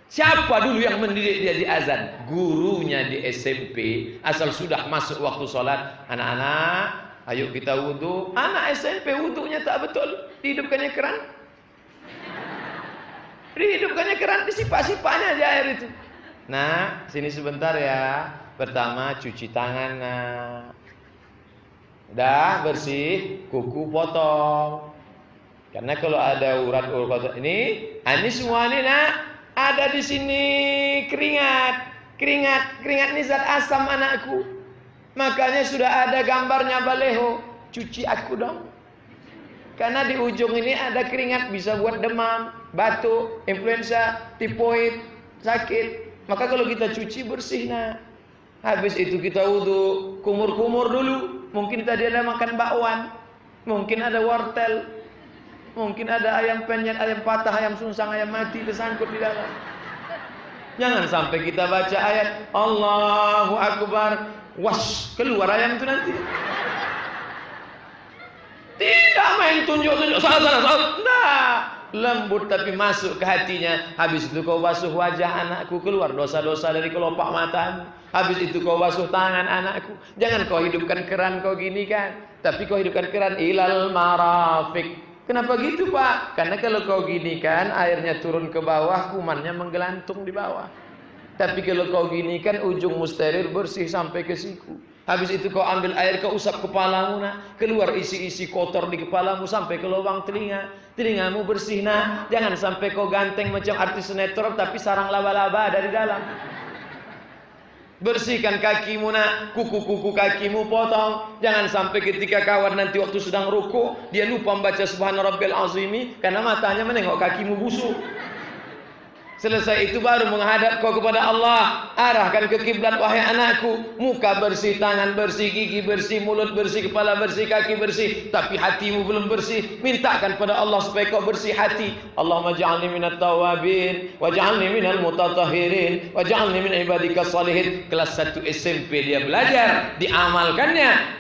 Siapa dulu yang mendidik dia di azan? Gurunya di SMP. Asal sudah masuk waktu sholat, anak-anak, ayo kita wudhu. Anak SMP wudhunya tak betul. Dihidupkannya keran. Dihidupkannya keran, disipak-sipaknya aja air itu. Nah, sini sebentar ya. Pertama cuci tangan, nah. Dah bersih, kuku potong. Karena kalau ada urat-urat ini semua ini nak ada di sini keringat ini zat asam anakku. Makanya sudah ada gambarnya baleho. Cuci aku dong. Karena di ujung ini ada keringat bisa buat demam, batuk, influenza, tifoid, sakit. Maka kalau kita cuci bersih nak. Habis itu kita wudhu, kumur-kumur dulu. Mungkin tadi ada makan bakwan, mungkin ada wortel, mungkin ada ayam penyet, ayam patah, ayam sungsang, ayam mati tersangkut di dalam. Jangan sampai kita baca ayat Allahu Akbar, was keluar ayam itu nanti. Tidak main tunjuk-tunjuk, salah. Nah, lembut tapi masuk ke hatinya. Habis itu kau basuh wajah anakku, keluar dosa-dosa dari kelopak matamu. Habis itu kau basuh tangan anakku. Jangan kau hidupkan keran kau gini kan, tapi kau hidupkan keran ilal marafiq. Kenapa gitu Pak? Karena kalau kau gini kan, airnya turun ke bawah, kumannya menggelantung di bawah. Tapi kalau kau gini kan, ujung musterir bersih sampai ke siku. Habis itu kau ambil air, kau usap kepalamu nak. Keluar isi-isi kotor di kepalamu sampai ke lubang telinga. Telingamu bersih nak. Jangan sampai kau ganteng macam artis sinetron tapi sarang laba-laba dari dalam. Bersihkan kakimu nak. Kuku-kuku kakimu potong. Jangan sampai ketika kawan nanti waktu sedang ruku, dia lupa membaca subhana rabbil azimi karena matanya menengok kakimu busuk. Selesai itu baru menghadap kau kepada Allah. Arahkan ke kiblat wahai anakku. Muka bersih, tangan bersih, gigi bersih, mulut bersih, kepala bersih, kaki bersih. Tapi hatimu belum bersih. Mintakan pada Allah supaya kau bersih hati. Allahumma ja'alni minat tawabin. Waj'alni minal mutatahhirin. Waj'alni min ibadika salihin. Kelas 1 SMP dia belajar. Diamalkannya.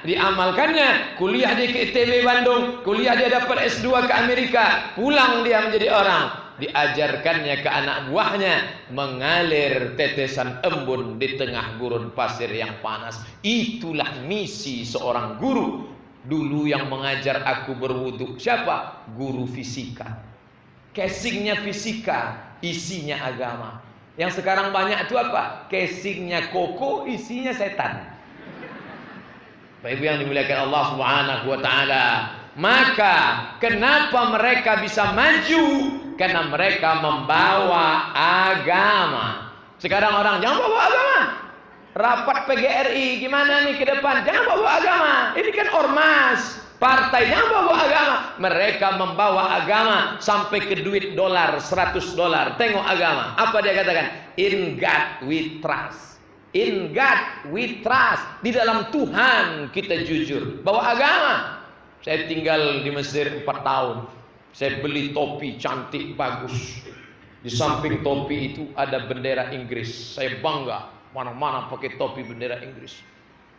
Kuliah dia ke ITB Bandung. Kuliah dia dapat S2 ke Amerika. Pulang dia menjadi orang. Diajarkannya ke anak buahnya mengalir tetesan embun di tengah gurun pasir yang panas. Itulah misi seorang guru. Dulu yang mengajar aku berwudu siapa? Guru fisika. Casingnya fisika, isinya agama. Yang sekarang banyak itu apa? Casingnya koko, isinya setan. Bapak Ibu yang dimuliakan Allah Subhanahu wa taala. Maka kenapa mereka bisa maju? Karena mereka membawa agama. Sekarang orang jangan bawa agama. Rapat PGRI gimana nih ke depan? Jangan bawa agama. Ini kan ormas. Partai jangan bawa agama. Mereka membawa agama sampai ke duit dolar, $100. Tengok agama. Apa dia katakan? In God we trust. In God we trust. Di dalam Tuhan kita jujur. Bawa agama. Saya tinggal di Mesir 4 tahun. Saya beli topi cantik bagus. Di samping topi itu ada bendera Inggris. Saya bangga mana-mana pakai topi bendera Inggris.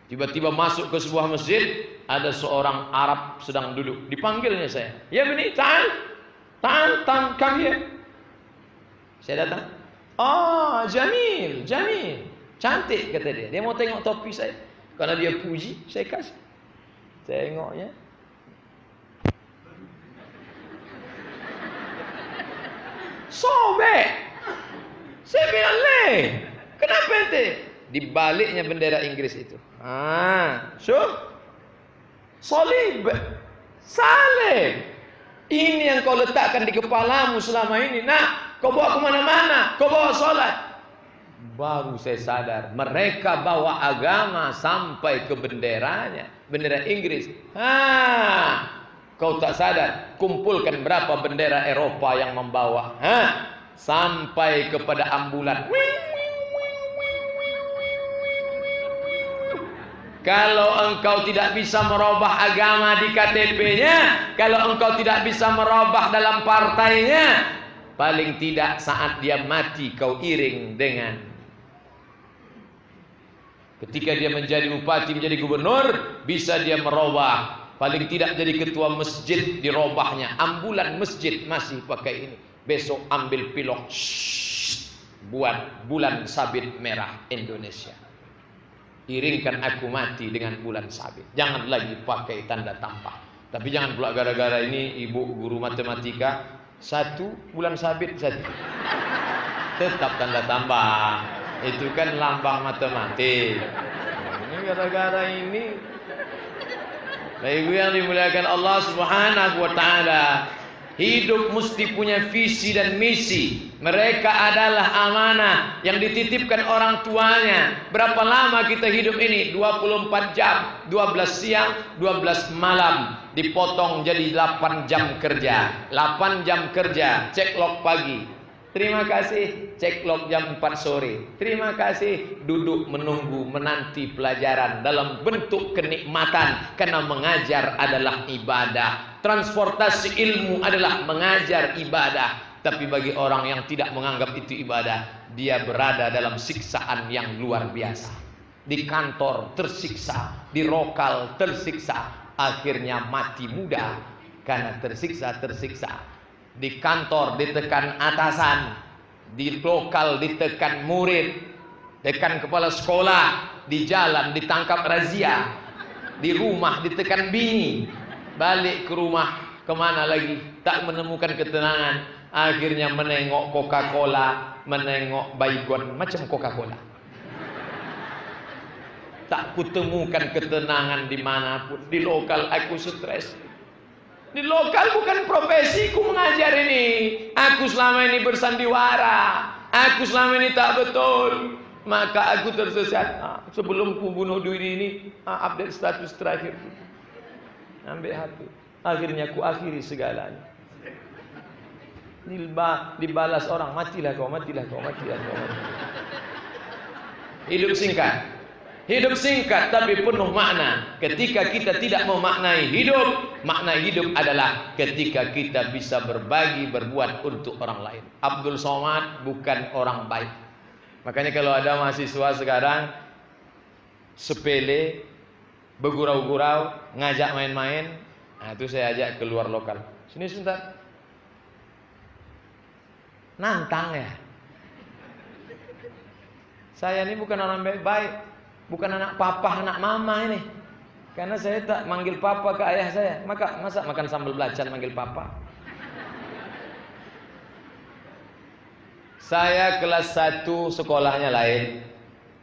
Tiba-tiba masuk ke sebuah masjid, ada seorang Arab sedang duduk. Dipanggilnya saya. Ya bini, Tan, come here. Saya datang. Oh, Jamil. Cantik kata dia. Dia mau tengok topi saya. Karena dia puji, saya kasih. Tengoknya. Sobek. Saya bilang, kenapa ente? Di baliknya bendera Inggris itu. Salib. Ini yang kau letakkan di kepalamu selama ini. Nah, kau bawa kemana-mana. Kau bawa sholat. Baru saya sadar. Mereka bawa agama sampai ke benderanya. Bendera Inggris. Kau tak sadar, kumpulkan berapa bendera Eropa yang membawa, sampai kepada ambulan. Kalau engkau tidak bisa merubah agama di KTP-nya, kalau engkau tidak bisa merubah dalam partainya, paling tidak saat dia mati kau iring dengan. Ketika dia menjadi bupati, menjadi gubernur, bisa dia merubah. Paling tidak jadi ketua masjid dirobahnya. Ambulan masjid masih pakai ini. Besok ambil pilok buat bulan sabit merah Indonesia. Iringkan aku mati dengan bulan sabit. Jangan lagi pakai tanda tambah. Tapi jangan pula gara-gara ini ibu guru matematika 1 bulan sabit 1. Tetap tanda tambah. Itu kan lambang matematik. Ini gara-gara ini. Ibu yang dimuliakan Allah Subhanahu wa taala, hidup mesti punya visi dan misi. Mereka adalah amanah yang dititipkan orang tuanya. Berapa lama kita hidup ini? 24 jam, 12 siang, 12 malam. Dipotong jadi 8 jam kerja. 8 jam kerja, cek log pagi. Terima kasih, cek log jam 4 sore. Terima kasih, duduk menunggu menanti pelajaran dalam bentuk kenikmatan. Karena mengajar adalah ibadah. Transportasi ilmu adalah mengajar ibadah. Tapi bagi orang yang tidak menganggap itu ibadah, dia berada dalam siksaan yang luar biasa. Di kantor tersiksa, di lokal tersiksa, akhirnya mati muda karena tersiksa. Di kantor ditekan atasan, di lokal ditekan murid, tekan kepala sekolah, di jalan ditangkap razia, di rumah ditekan bini, balik ke rumah kemana lagi, tak menemukan ketenangan, akhirnya menengok Coca-Cola, menengok Baygon, macam Coca-Cola. Tak kutemukan ketenangan dimanapun. Di lokal aku stres. Di lokal bukan profesiku mengajar ini. Aku selama ini bersandiwara. Aku selama ini tak betul. Maka aku tersesat. Sebelum ku bunuh diri ini, update status terakhir. Ambil hati. Akhirnya ku akhiri segalanya. Dibalas orang, matilah kau, matilah kau, matilah kau. Hidup singkat. Hidup singkat tapi penuh makna. Ketika kita tidak memaknai hidup, makna hidup adalah ketika kita bisa berbagi, berbuat untuk orang lain. Abdul Somad bukan orang baik. Makanya kalau ada mahasiswa sekarang sepele, bergurau-gurau, ngajak main-main, nah itu saya ajak keluar lokal. Sini sebentar. Nantang ya. Saya ini bukan orang baik-baik, bukan anak papa, anak mama ini. Karena saya tak manggil papa ke ayah saya. Masa makan sambal belacan manggil papa? Saya kelas 1 sekolahnya lain,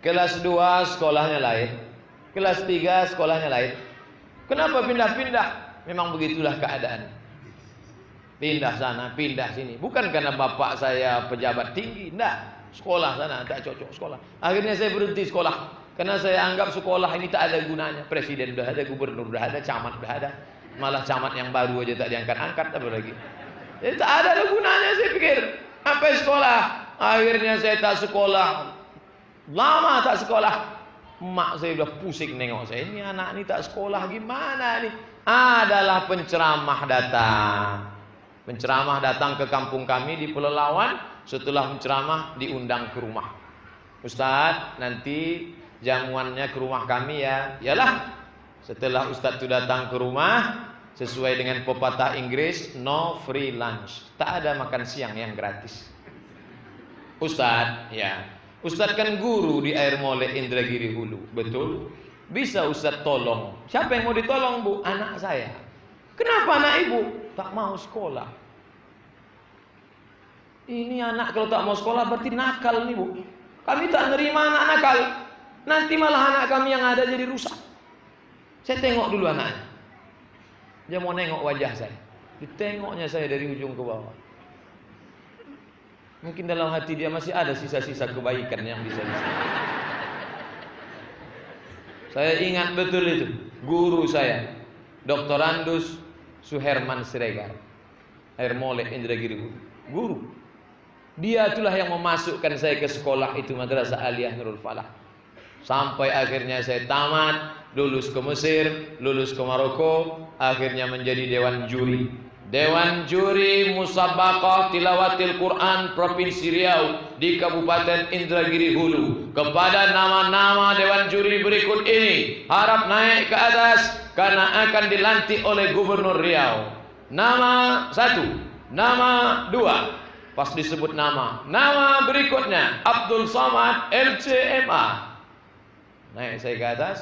kelas 2 sekolahnya lain, kelas 3 sekolahnya lain. Kenapa pindah-pindah? Memang begitulah keadaan. Pindah sana, pindah sini. Bukan karena bapak saya pejabat tinggi, enggak. Sekolah sana tak cocok sekolah. Akhirnya saya berhenti sekolah karena saya anggap sekolah ini tak ada gunanya. Presiden udah ada, gubernur udah ada, camat udah ada. Malah camat yang baru aja tak diangkat-angkat apa lagi. Jadi tak ada gunanya saya pikir. Apa sekolah? Akhirnya saya tak sekolah. Lama tak sekolah. Mak saya udah pusing nengok saya. Ini anak ini tak sekolah gimana nih? Adalah penceramah datang. Penceramah datang ke kampung kami di Pelelawan. Setelah penceramah diundang ke rumah. Ustadz, nanti jamuannya ke rumah kami ya. Yalah. Setelah Ustadz itu datang ke rumah, sesuai dengan pepatah Inggris, no free lunch. Tak ada makan siang yang gratis. Ustadz, ya. Ustadz kan guru di Air Molek Indragiri Hulu. Betul? Bisa Ustadz tolong. Siapa yang mau ditolong, Bu? Anak saya. Kenapa anak ibu? Tak mau sekolah. Ini anak kalau tak mau sekolah berarti nakal nih, Bu. Kami tak nerima anak nakal. Nanti malah anak kami yang ada jadi rusak. Saya tengok dulu anaknya. Dia mau nengok wajah saya. Ditengoknya saya dari ujung ke bawah. Mungkin dalam hati dia masih ada sisa-sisa kebaikan yang bisa disini. Saya ingat betul itu. Guru saya, Dr. Andus Suherman Siregar, Air Molek Indragiri. Guru. Dia itulah yang memasukkan saya ke sekolah itu, Madrasah Aliyah Nurul Falah. Sampai akhirnya saya tamat, lulus ke Mesir, lulus ke Maroko, akhirnya menjadi dewan juri. Dewan juri Musabaqah Tilawatil Quran Provinsi Riau di Kabupaten Indragiri Hulu. Kepada nama-nama dewan juri berikut ini harap naik ke atas karena akan dilantik oleh Gubernur Riau. Nama 1, nama 2. Pas disebut nama berikutnya Abdul Somad LCMA. Naik saya ke atas.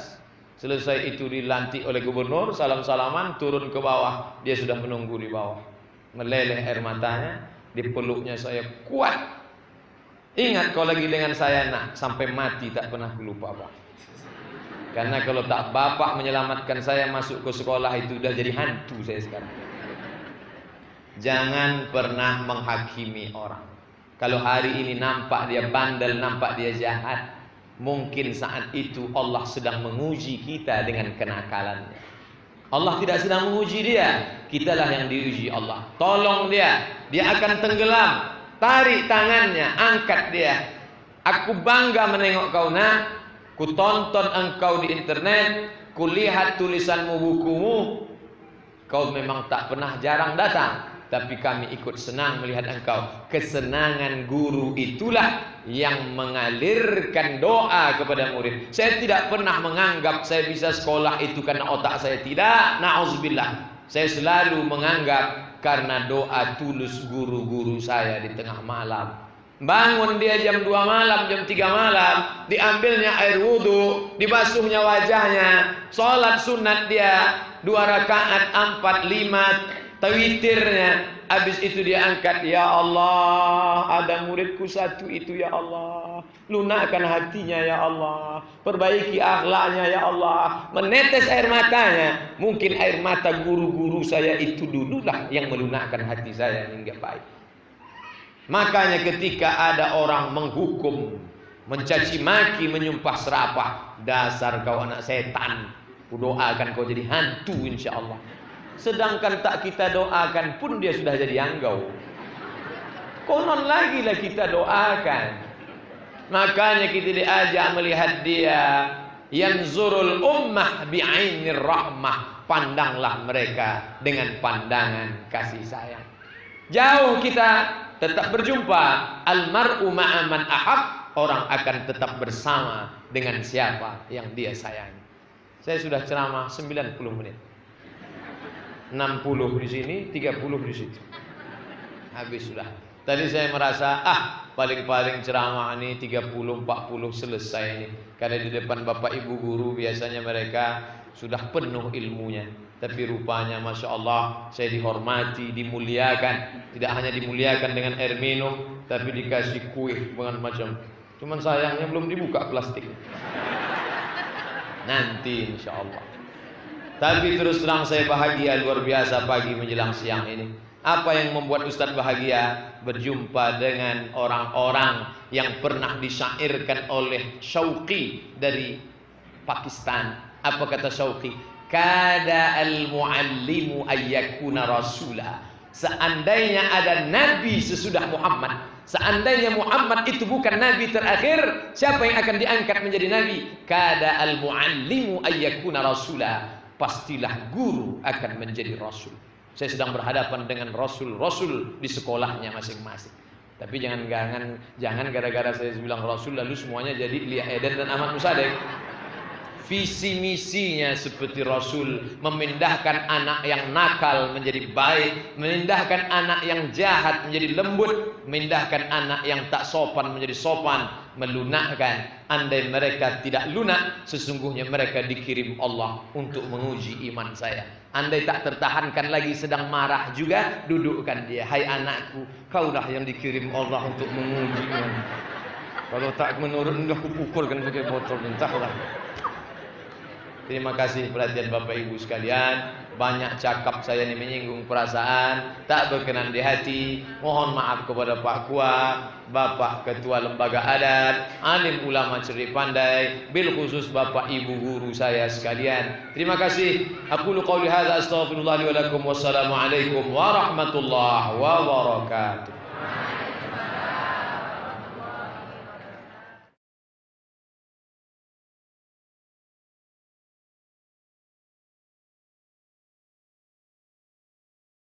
Selesai itu dilantik oleh gubernur, salam-salaman, turun ke bawah. Dia sudah menunggu di bawah. Meleleh air matanya, dipeluknya saya kuat. Ingat kau lagi dengan saya nak, sampai mati tak pernah lupa Pak. Karena kalau tak bapak menyelamatkan saya masuk ke sekolah itu udah jadi hantu saya sekarang. Jangan pernah menghakimi orang. Kalau hari ini nampak dia bandel, nampak dia jahat, mungkin saat itu Allah sedang menguji kita dengan kenakalannya. Allah tidak sedang menguji dia, kitalah yang diuji Allah. Tolong dia, dia akan tenggelam. Tarik tangannya, angkat dia. Aku bangga menengok kau nak. Ku tonton engkau di internet, ku lihat tulisanmu, bukumu. Kau memang tak pernah jarang datang, tapi kami ikut senang melihat engkau. Kesenangan guru itulah yang mengalirkan doa kepada murid. Saya tidak pernah menganggap saya bisa sekolah itu karena otak saya. Tidak, na'udzubillah. Saya selalu menganggap karena doa tulus guru-guru saya di tengah malam. Bangun dia jam 2 malam, jam 3 malam, diambilnya air wudhu, dibasuhnya wajahnya, sholat sunat dia 2 rakaat, 4, 5, Tawitirnya, habis itu dia angkat, ya Allah, ada muridku satu itu ya Allah, lunakkan hatinya ya Allah, perbaiki akhlaknya ya Allah. Menetes air matanya, mungkin air mata guru-guru saya itu dululah yang melunakkan hati saya hingga baik. Makanya ketika ada orang menghukum, mencaci maki, menyumpah serapah, dasar kau anak setan, kudoakan kau jadi hantu insya Allah. Sedangkan tak kita doakan pun dia sudah jadi anggau. Konon lagi lah kita doakan. Makanya kita diajak melihat dia, yanzurul ummah bi'ainir rahmah, pandanglah mereka dengan pandangan kasih sayang. Jauh kita tetap berjumpa, almar'u ma'a man ahab, orang akan tetap bersama dengan siapa yang dia sayangi. Saya sudah ceramah 90 menit. 60 di sini, 30 di situ. Habis sudah. Tadi saya merasa paling-paling ceramah ini 30-40 selesai ini. Karena di depan bapak ibu guru biasanya mereka sudah penuh ilmunya. Tapi rupanya Masya Allah, saya dihormati, dimuliakan. Tidak hanya dimuliakan dengan air minum, tapi dikasih kue dengan macam. Cuman sayangnya belum dibuka plastik. Nanti insya Allah. Tapi terus terang saya bahagia luar biasa pagi menjelang siang ini. Apa yang membuat Ustadz bahagia? Berjumpa dengan orang-orang yang pernah disyairkan oleh Syauqi dari Pakistan. Apa kata Syauqi? Kada al-muallimu ayyakuna rasula. Seandainya ada nabi sesudah Muhammad, seandainya Muhammad itu bukan nabi terakhir, siapa yang akan diangkat menjadi nabi? Kada al-muallimu ayyakuna rasula. Pastilah guru akan menjadi rasul. Saya sedang berhadapan dengan rasul-rasul di sekolahnya masing-masing. Tapi jangan gara-gara saya bilang rasul lalu semuanya jadi Lia Eden dan Ahmad Musadek. Visi misinya seperti rasul, memindahkan anak yang nakal menjadi baik, memindahkan anak yang jahat menjadi lembut, memindahkan anak yang tak sopan menjadi sopan, melunakkan. Andai mereka tidak lunak, sesungguhnya mereka dikirim Allah untuk menguji iman saya. Andai tak tertahankan lagi sedang marah juga, dudukkan dia. Hai anakku, kaulah yang dikirim Allah untuk menguji iman. Kalau tak menurut, aku pukulkan pakai botol, entahlah. Terima kasih perhatian Bapak Ibu sekalian. Banyak cakap saya ini menyinggung perasaan, tak berkenan di hati. Mohon maaf kepada Pak Kua, Bapak Ketua Lembaga Adat, alim ulama cerdik pandai, bil khusus Bapak Ibu guru saya sekalian. Terima kasih. Aku qauli hadza astaghfirullah li wa lakum. Wassalamualaikum warahmatullahi wabarakatuh.